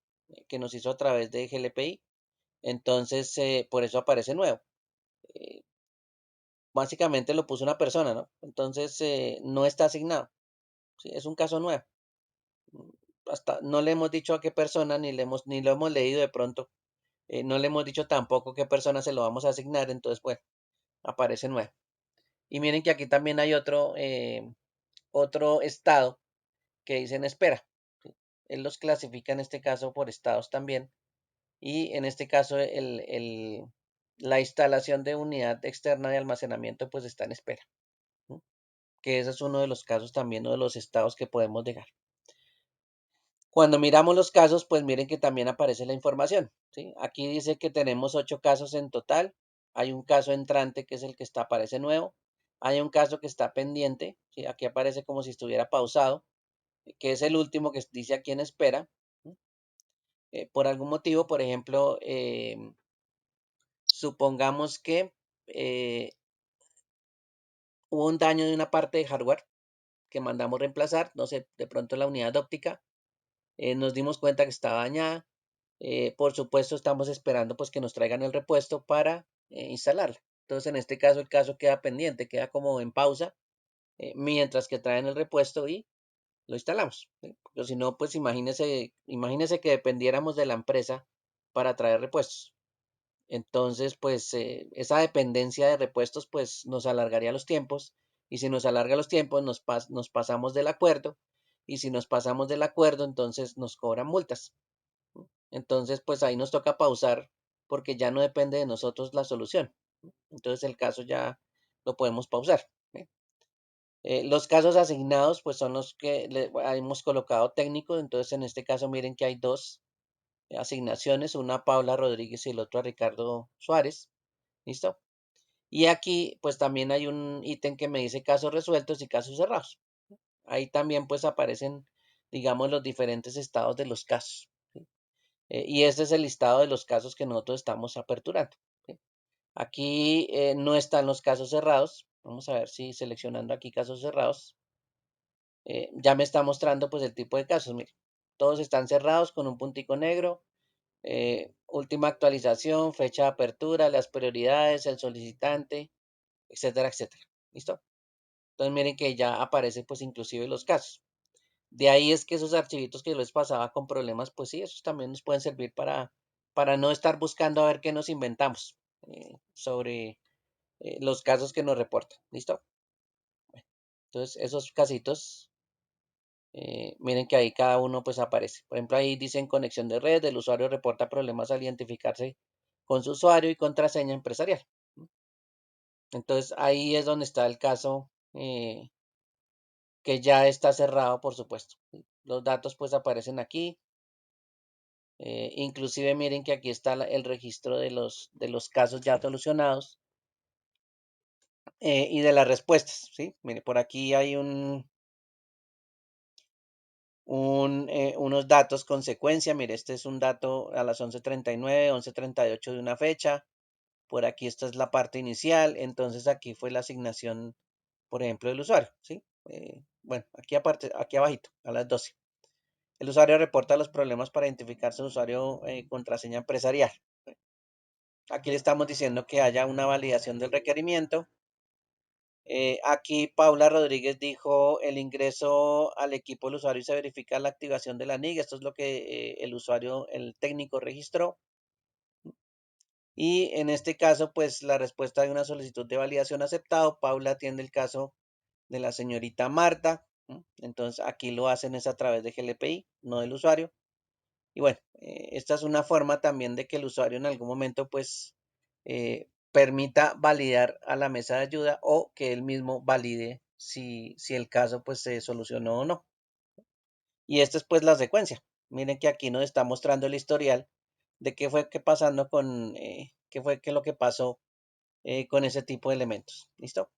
que nos hizo a través de GLPI. Entonces, por eso aparece nuevo. Eh, Básicamente lo puso una persona, ¿no? Entonces, no está asignado. ¿Sí? Es un caso nuevo. Mm, Hasta no le hemos dicho a qué persona, ni lo hemos leído de pronto. No le hemos dicho tampoco qué persona se lo vamos a asignar. Entonces, bueno, aparece nuevo. Y miren que aquí también hay otro estado que dicen espera. ¿Sí? Él los clasifica en este caso por estados también. Y en este caso, la instalación de unidad externa de almacenamiento pues está en espera. ¿No? Que ese es uno de los casos también, uno de los estados que podemos dejar. Cuando miramos los casos, pues miren que también aparece la información. ¿Sí? Aquí dice que tenemos 8 casos en total. Hay un caso entrante que es el que aparece nuevo. Hay un caso que está pendiente. ¿Sí? Aquí aparece como si estuviera pausado, que es el último que dice aquí en espera. ¿Sí? Por algún motivo, por ejemplo, supongamos que eh, hubo un daño de una parte de hardware que mandamos reemplazar, no sé, de pronto la unidad óptica, nos dimos cuenta que estaba dañada. Por supuesto, estamos esperando pues que nos traigan el repuesto para instalarla. Entonces, en este caso, el caso queda pendiente, queda como en pausa, mientras que traen el repuesto y lo instalamos. ¿Sí? Pero si no, pues imagínese que dependiéramos de la empresa para traer repuestos. Entonces, pues esa dependencia de repuestos, pues nos alargaría los tiempos. Y si nos alarga los tiempos, nos pasamos del acuerdo. Y si nos pasamos del acuerdo, entonces nos cobran multas. Entonces, pues ahí nos toca pausar porque ya no depende de nosotros la solución. Entonces, el caso ya lo podemos pausar. ¿Sí? Los casos asignados, pues son los que le hemos colocado técnicos. Entonces, en este caso, miren que hay dos asignaciones, una a Paula Rodríguez y el otro a Ricardo Suárez. ¿Listo? Y aquí, pues también hay un ítem que me dice casos resueltos y casos cerrados. Ahí también, pues aparecen, digamos, los diferentes estados de los casos. ¿Sí? Y este es el listado de los casos que nosotros estamos aperturando. ¿Sí? Aquí no están los casos cerrados. Vamos a ver si seleccionando aquí casos cerrados, ya me está mostrando pues el tipo de casos. Mire, todos están cerrados con un puntico negro. Última actualización, fecha de apertura, las prioridades, el solicitante, etcétera, etcétera. ¿Listo? Entonces miren que ya aparecen pues inclusive los casos. De ahí es que esos archivitos que les pasaba con problemas, pues sí, esos también nos pueden servir para no estar buscando a ver qué nos inventamos sobre los casos que nos reportan. ¿Listo? Bueno, entonces esos casitos, miren que ahí cada uno pues aparece. Por ejemplo, ahí dicen conexión de red, el usuario reporta problemas al identificarse con su usuario y contraseña empresarial. Entonces ahí es donde está el caso que ya está cerrado, por supuesto. Los datos pues aparecen aquí. Inclusive miren que aquí está el registro de los casos ya solucionados y de las respuestas, ¿sí? Mire, por aquí hay unos datos con secuencia. Mire, este es un dato a las 11:39, 11:38 de una fecha. Por aquí esta es la parte inicial. Entonces aquí fue la asignación, por ejemplo, del usuario, ¿sí? Bueno, aquí aparte, aquí abajito, a las 12. El usuario reporta los problemas para identificar su usuario contraseña empresarial. Aquí le estamos diciendo que haya una validación del requerimiento. Aquí Paula Rodríguez dijo el ingreso al equipo del usuario y se verifica la activación de la NIG. Esto es lo que el usuario, el técnico registró. Y en este caso, pues la respuesta de una solicitud de validación aceptado. Paula atiende el caso de la señorita Marta. Entonces aquí lo hacen es a través de GLPI, no del usuario. Y bueno, esta es una forma también de que el usuario en algún momento pues permita validar a la mesa de ayuda o que él mismo valide si el caso pues se solucionó o no. Y esta es pues la secuencia. Miren que aquí nos está mostrando el historial de qué fue que pasando qué fue que lo que pasó con ese tipo de elementos. ¿Listo?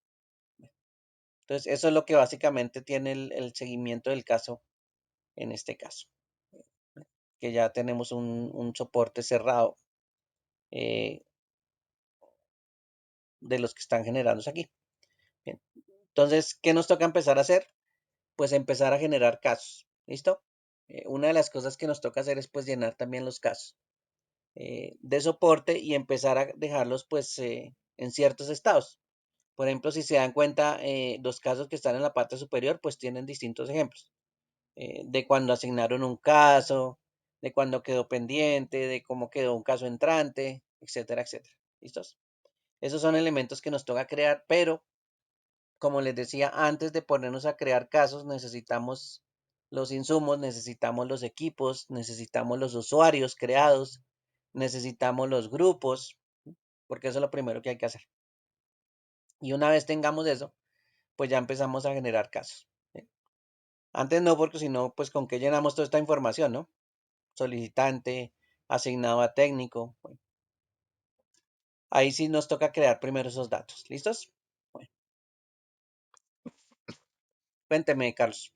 Entonces eso es lo que básicamente tiene el seguimiento del caso en este caso. que ya tenemos un soporte cerrado de los que están generándose aquí. Bien. Entonces, ¿qué nos toca empezar a hacer? Pues empezar a generar casos. ¿Listo? Una de las cosas que nos toca hacer es pues llenar también los casos de soporte y empezar a dejarlos pues en ciertos estados. Por ejemplo, si se dan cuenta, los casos que están en la parte superior pues tienen distintos ejemplos. De cuando asignaron un caso, de cuando quedó pendiente, de cómo quedó un caso entrante, etcétera, etcétera. ¿Listos? Esos son elementos que nos toca crear, pero como les decía, antes de ponernos a crear casos, necesitamos los insumos, necesitamos los equipos, necesitamos los usuarios creados, necesitamos los grupos, porque eso es lo primero que hay que hacer. Y una vez tengamos eso, pues ya empezamos a generar casos. ¿Sí? Antes no, porque si no, pues con qué llenamos toda esta información, ¿no? Solicitante, asignado a técnico. Bueno, ahí sí nos toca crear primero esos datos. ¿Listos? Bueno, cuénteme, Carlos.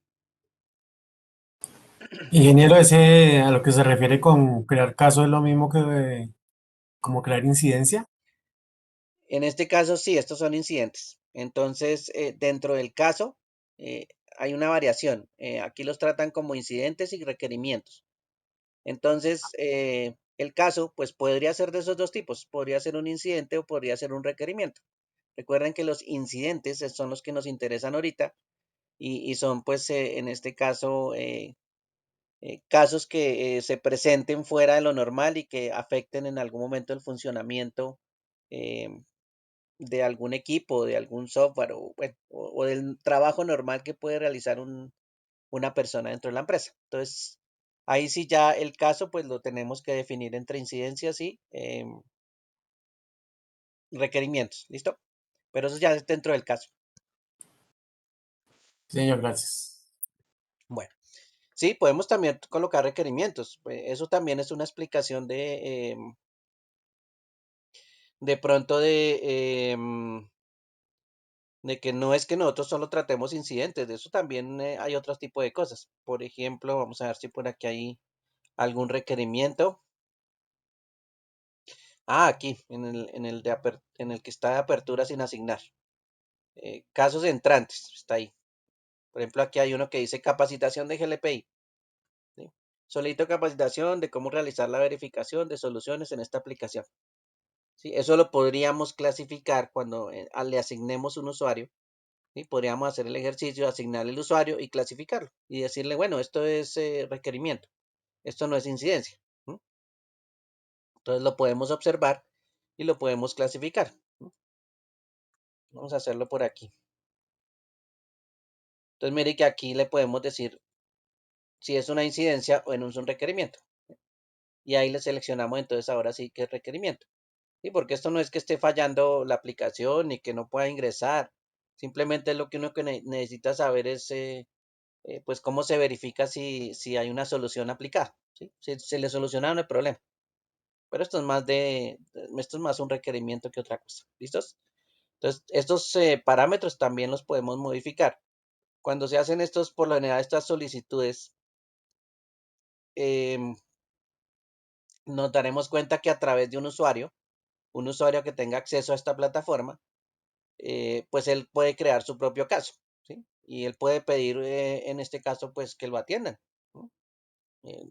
Ingeniero, ese a lo que se refiere con crear caso es lo mismo que como crear incidencia. En este caso, sí, estos son incidentes. Entonces, dentro del caso, eh, hay una variación. Aquí los tratan como incidentes y requerimientos. Entonces, el caso, pues podría ser de esos dos tipos. Podría ser un incidente o podría ser un requerimiento. Recuerden que los incidentes son los que nos interesan ahorita y son, pues, en este caso, casos que se presenten fuera de lo normal y que afecten en algún momento el funcionamiento eh, de algún equipo, de algún software o, bueno, o del trabajo normal que puede realizar una persona dentro de la empresa. Entonces, ahí sí ya el caso, pues lo tenemos que definir entre incidencias y requerimientos, ¿listo? Pero eso ya es dentro del caso. Sí, señor, gracias. Bueno, sí, podemos también colocar requerimientos. Eso también es una explicación de pronto de que no es que nosotros solo tratemos incidentes, de eso también hay otro tipo de cosas. Por ejemplo, vamos a ver si por aquí hay algún requerimiento. Ah, aquí, en el que está de apertura sin asignar. Casos entrantes, está ahí. Por ejemplo, aquí hay uno que dice capacitación de GLPI. ¿Sí? Solicito capacitación de cómo realizar la verificación de soluciones en esta aplicación. ¿Sí? Eso lo podríamos clasificar cuando le asignemos un usuario. ¿Sí? Podríamos hacer el ejercicio de asignar el usuario y clasificarlo. Y decirle, bueno, esto es requerimiento. Esto no es incidencia. ¿Sí? Entonces lo podemos observar y lo podemos clasificar. ¿Sí? Vamos a hacerlo por aquí. Entonces mire que aquí le podemos decir si es una incidencia o es un requerimiento. Y ahí le seleccionamos entonces ahora sí que es requerimiento. ¿Sí? Porque esto no es que esté fallando la aplicación ni que no pueda ingresar. Simplemente lo que uno que necesita saber es pues cómo se verifica si hay una solución aplicada. ¿Sí? Si se le soluciona no hay problema. Pero esto es más un requerimiento que otra cosa. ¿Listos? Entonces, estos parámetros también los podemos modificar. Cuando se hacen estos, por lo general, estas solicitudes, em, nos daremos cuenta que a través de un usuario que tenga acceso a esta plataforma, pues él puede crear su propio caso, ¿sí? Y él puede pedir, en este caso, pues que lo atiendan, ¿no? Eh,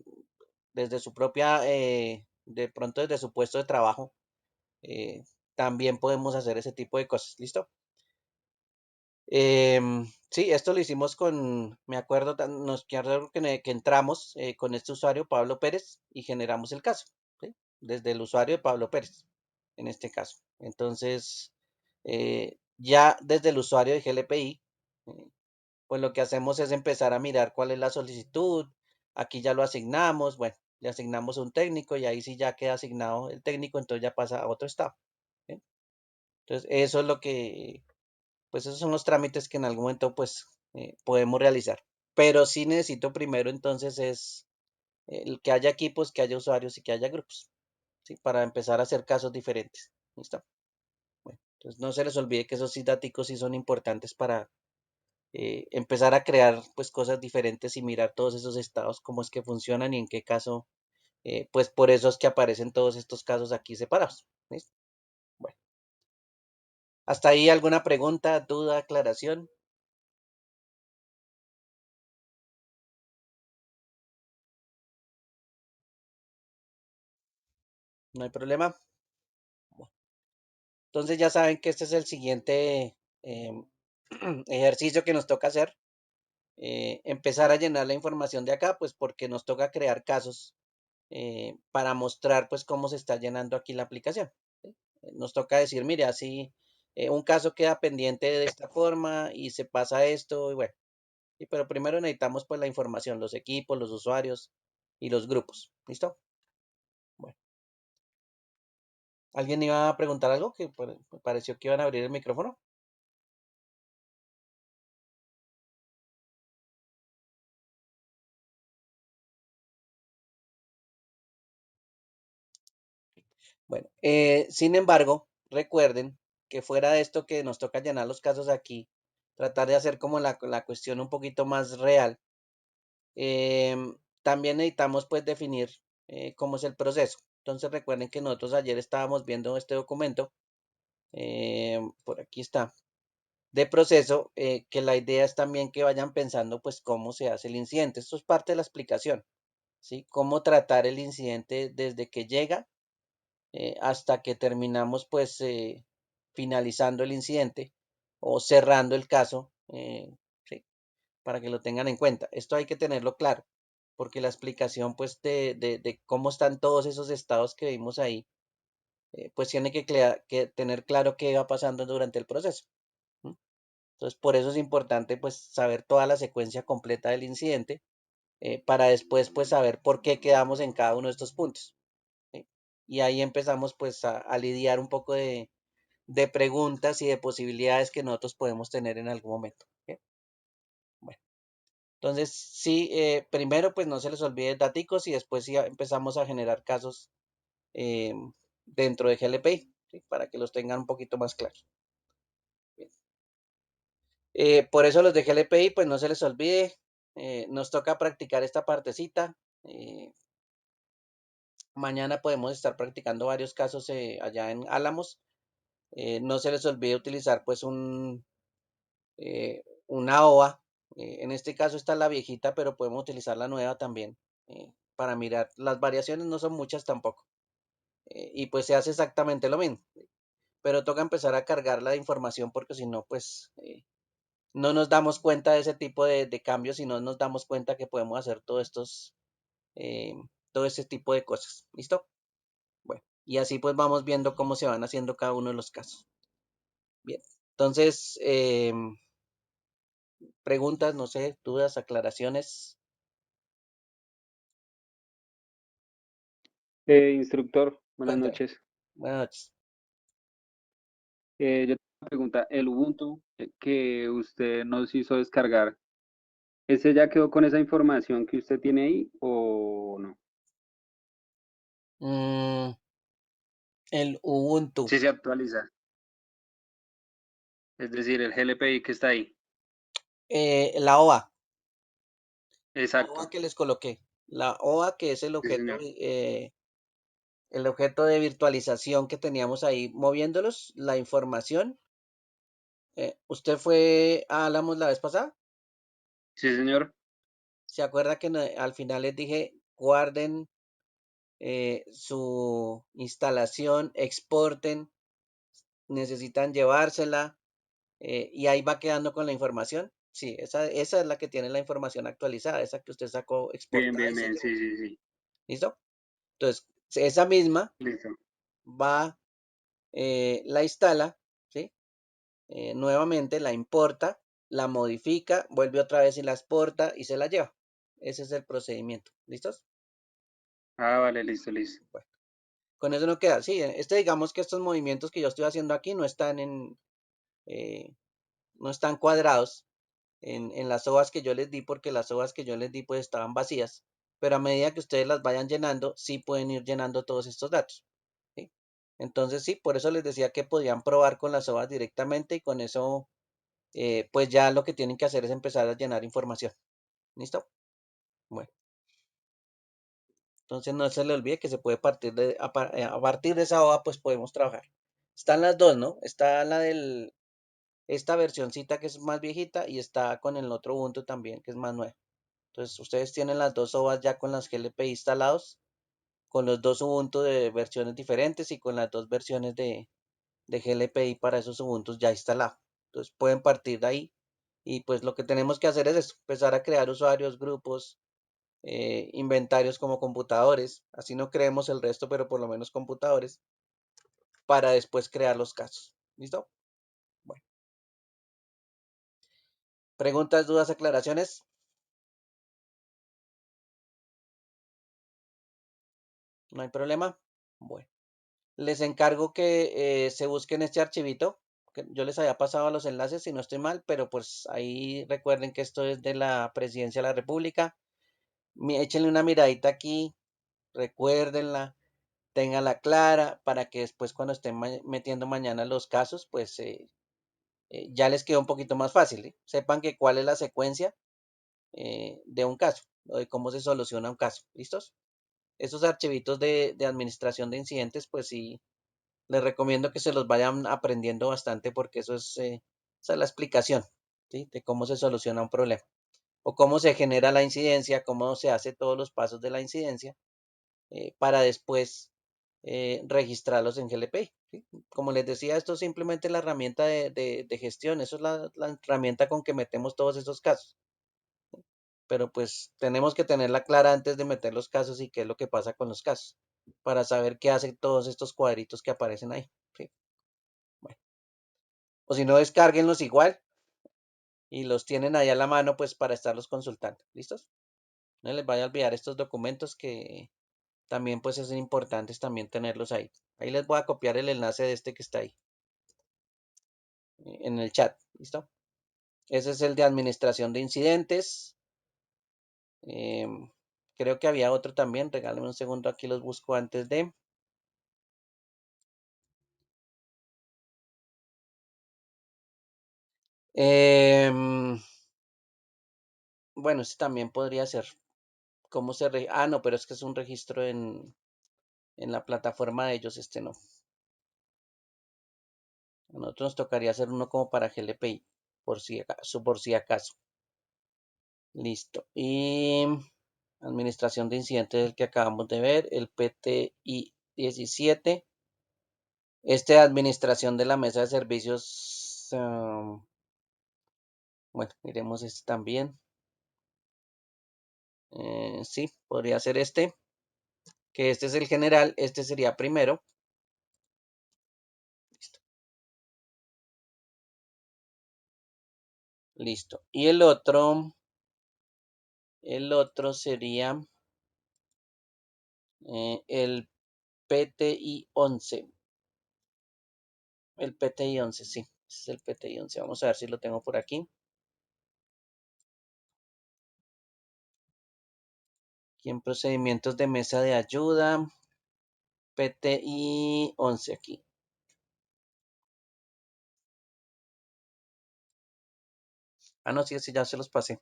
desde su propia, de pronto desde su puesto de trabajo, eh, también podemos hacer ese tipo de cosas, ¿listo? Sí, esto lo hicimos me acuerdo, nos quedaron que entramos con este usuario, Pablo Pérez, y generamos el caso, ¿sí? Desde el usuario de Pablo Pérez, en este caso. Entonces, ya desde el usuario de GLPI, eh, pues lo que hacemos es empezar a mirar cuál es la solicitud. Aquí ya lo asignamos, bueno, le asignamos un técnico y ahí sí ya queda asignado el técnico, entonces ya pasa a otro estado, ¿sí? Entonces, eso es lo que pues esos son los trámites que en algún momento pues podemos realizar. Pero sí necesito primero entonces es el que haya equipos, que haya usuarios y que haya grupos, ¿sí? Para empezar a hacer casos diferentes. ¿Listo? Bueno, entonces no se les olvide que esos sí daticos sí son importantes para empezar a crear pues cosas diferentes y mirar todos esos estados, cómo es que funcionan y en qué caso pues por eso es que aparecen todos estos casos aquí separados. ¿Listo? Bueno, hasta ahí alguna pregunta, duda, aclaración. No hay problema. Entonces ya saben que este es el siguiente ejercicio que nos toca hacer. Empezar a llenar la información de acá, pues porque nos toca crear casos para mostrar pues cómo se está llenando aquí la aplicación. ¿Sí? Nos toca decir, mire, así un caso queda pendiente de esta forma y se pasa esto y bueno. Sí, pero primero necesitamos pues la información, los equipos, los usuarios y los grupos. ¿Listo? Bueno, ¿alguien iba a preguntar algo? Que pareció que iban a abrir el micrófono. Bueno, sin embargo, recuerden que fuera de esto que nos toca llenar los casos aquí, tratar de hacer como la cuestión un poquito más real. También necesitamos pues definir cómo es el proceso. Entonces recuerden que nosotros ayer estábamos viendo este documento, por aquí está, de proceso, que la idea es también que vayan pensando pues cómo se hace el incidente. Esto es parte de la explicación, ¿sí? Cómo tratar el incidente desde que llega hasta que terminamos pues finalizando el incidente o cerrando el caso, ¿sí? Para que lo tengan en cuenta. Esto hay que tenerlo claro, porque la explicación pues de cómo están todos esos estados que vimos ahí, pues tiene que tener claro qué va pasando durante el proceso. ¿M? Entonces, por eso es importante pues saber toda la secuencia completa del incidente para después pues saber por qué quedamos en cada uno de estos puntos. ¿Sí? Y ahí empezamos pues a lidiar un poco de preguntas y de posibilidades que nosotros podemos tener en algún momento. ¿Sí? Bueno, entonces sí, primero pues no se les olvide daticos y después sí empezamos a generar casos eh, dentro de GLPI, ¿sí? Para que los tengan un poquito más claros. Bien. Por eso los de GLPI pues no se les olvide, nos toca practicar esta partecita. Mañana podemos estar practicando varios casos allá en Álamos. No se les olvide utilizar pues una OA. En este caso está la viejita, pero podemos utilizar la nueva también para mirar. Las variaciones no son muchas tampoco. Y pues se hace exactamente lo mismo. Pero toca empezar a cargar la información porque si no, pues no nos damos cuenta de ese tipo de cambios y no nos damos cuenta que podemos hacer eh, todo este tipo de cosas. ¿Listo? Bueno, y así pues vamos viendo cómo se van haciendo cada uno de los casos. Bien, entonces, preguntas, no sé, dudas, aclaraciones. Instructor, buenas Cuéntame. noches. Buenas noches. Yo tengo una pregunta. El Ubuntu que usted nos hizo descargar, ¿ese ya quedó con esa información que usted tiene ahí o no? Mm, el Ubuntu. Sí se actualiza. Es decir, el GLPI que está ahí. La OA. La OA Exacto. que les coloqué. La OA que es Sí, señor. el objeto de virtualización que teníamos ahí moviéndolos, la información. ¿Usted fue a Álamos la vez pasada? Sí, señor. ¿Se acuerda que al final les dije guarden su instalación, exporten, necesitan llevársela y ahí va quedando con la información? Sí, esa es la que tiene la información actualizada, esa que usted sacó Bien, exportada bien, y se bien. llevó. Sí, sí, sí. ¿Listo? Entonces, esa misma Listo. va, la instala, ¿sí? Nuevamente la importa, la modifica, vuelve otra vez y la exporta y se la lleva. Ese es el procedimiento. ¿Listos? Ah, vale, listo, listo. Bueno, con eso no queda. Sí, digamos que estos movimientos que yo estoy haciendo aquí eh, no están cuadrados en las hojas que yo les di, porque las hojas que yo les di pues estaban vacías, pero a medida que ustedes las vayan llenando, sí pueden ir llenando todos estos datos. ¿Sí? Entonces sí, por eso les decía que podían probar con las hojas directamente y con eso pues ya lo que tienen que hacer es empezar a llenar información. ¿Listo? Bueno, Entonces no se le olvide que se puede partir a partir de esa hoja, pues podemos trabajar. Están las dos, ¿no? Está esta versioncita que es más viejita y está con el otro Ubuntu también, que es más nuevo. Entonces ustedes tienen las dos hojas ya con las GLPI instalados, con los dos Ubuntu de versiones diferentes y con las dos versiones de GLPI para esos Ubuntu ya instalados. Entonces pueden partir de ahí y pues lo que tenemos que hacer es eso, empezar a crear usuarios, grupos, inventarios como computadores, así no creemos el resto, pero por lo menos computadores, para después crear los casos. ¿Listo? Bueno. ¿Preguntas, dudas, aclaraciones? ¿No hay problema? Bueno. Les encargo que se busquen este archivito, que yo les había pasado los enlaces si no estoy mal, pero pues ahí recuerden que esto es de la Presidencia de la República. Échenle una miradita aquí, recuérdenla, ténganla clara para que después cuando estén metiendo mañana los casos, pues ya les quedó un poquito más fácil, ¿eh? Sepan que cuál es la secuencia de un caso, o de cómo se soluciona un caso. ¿Listos? Esos archivitos de administración de incidentes, pues sí, les recomiendo que se los vayan aprendiendo bastante porque eso es, esa es la explicación, ¿sí? De cómo se soluciona un problema o cómo se genera la incidencia, cómo se hace todos los pasos de la incidencia para después registrarlos en GLPI. ¿Sí? Como les decía, esto es simplemente la herramienta de gestión, eso es la herramienta con que metemos todos esos casos. Pero pues tenemos que tenerla clara antes de meter los casos y qué es lo que pasa con los casos, para saber qué hacen todos estos cuadritos que aparecen ahí. ¿Sí? Bueno. O si no, descárguenlos igual y los tienen ahí a la mano pues para estarlos consultando. ¿Listos? No les vaya a olvidar estos documentos que también pues es importante también tenerlos ahí. Ahí les voy a copiar el enlace de este que está ahí en el chat. ¿Listo? Ese es el de administración de incidentes. Creo que había otro también. Regálenme un segundo, aquí los busco antes de. Bueno, este también podría ser. ¿Cómo se Ah, no, pero es que es un registro en la plataforma de ellos, este no. A nosotros nos tocaría hacer uno como para GLPI, por si acaso. Listo. Y administración de incidentes, el que acabamos de ver, el PTI 17. Este de administración de la mesa de servicios. Bueno, miremos este también. Sí, podría ser este. Que este es el general, este sería primero. Listo. Listo. Y el otro sería el PTI 11. El PTI 11, sí. Ese es el PTI 11. Vamos a ver si lo tengo por aquí. Aquí en procedimientos de mesa de ayuda. PTI 11 aquí. Ah, no, sí, ya se los pasé.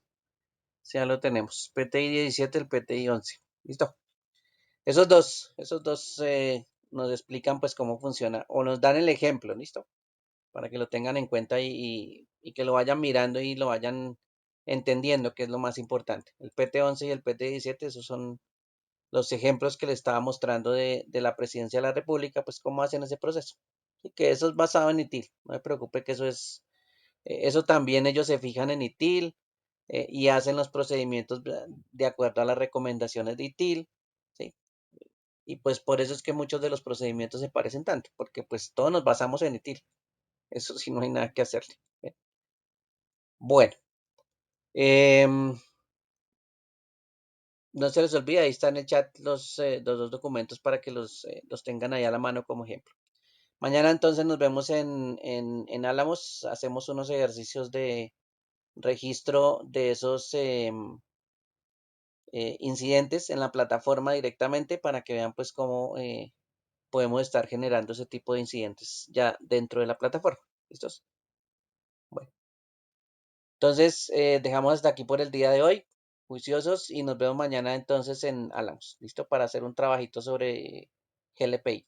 Sí, ya lo tenemos. PTI 17, el PTI 11. Listo. Esos dos nos explican pues cómo funciona o nos dan el ejemplo, ¿listo? Para que lo tengan en cuenta y que lo vayan mirando y lo vayan entendiendo, que es lo más importante. El PT11 y el PT17, esos son los ejemplos que le estaba mostrando de la Presidencia de la República, pues cómo hacen ese proceso. Y que eso es basado en ITIL. No me preocupe que eso también ellos se fijan en ITIL y hacen los procedimientos de acuerdo a las recomendaciones de ITIL, ¿sí? Y pues por eso es que muchos de los procedimientos se parecen tanto, porque pues todos nos basamos en ITIL. Eso sí no hay nada que hacerle. Bueno, no se les olvide, ahí está en el chat los dos documentos para que los tengan ahí a la mano como ejemplo. Mañana entonces nos vemos en Álamos, hacemos unos ejercicios de registro de esos incidentes en la plataforma directamente para que vean pues cómo podemos estar generando ese tipo de incidentes ya dentro de la plataforma. ¿Listos? Bueno, entonces dejamos hasta aquí por el día de hoy. juiciosos y nos vemos mañana entonces en Álamos. ¿Listo? Para hacer un trabajito sobre GLPI.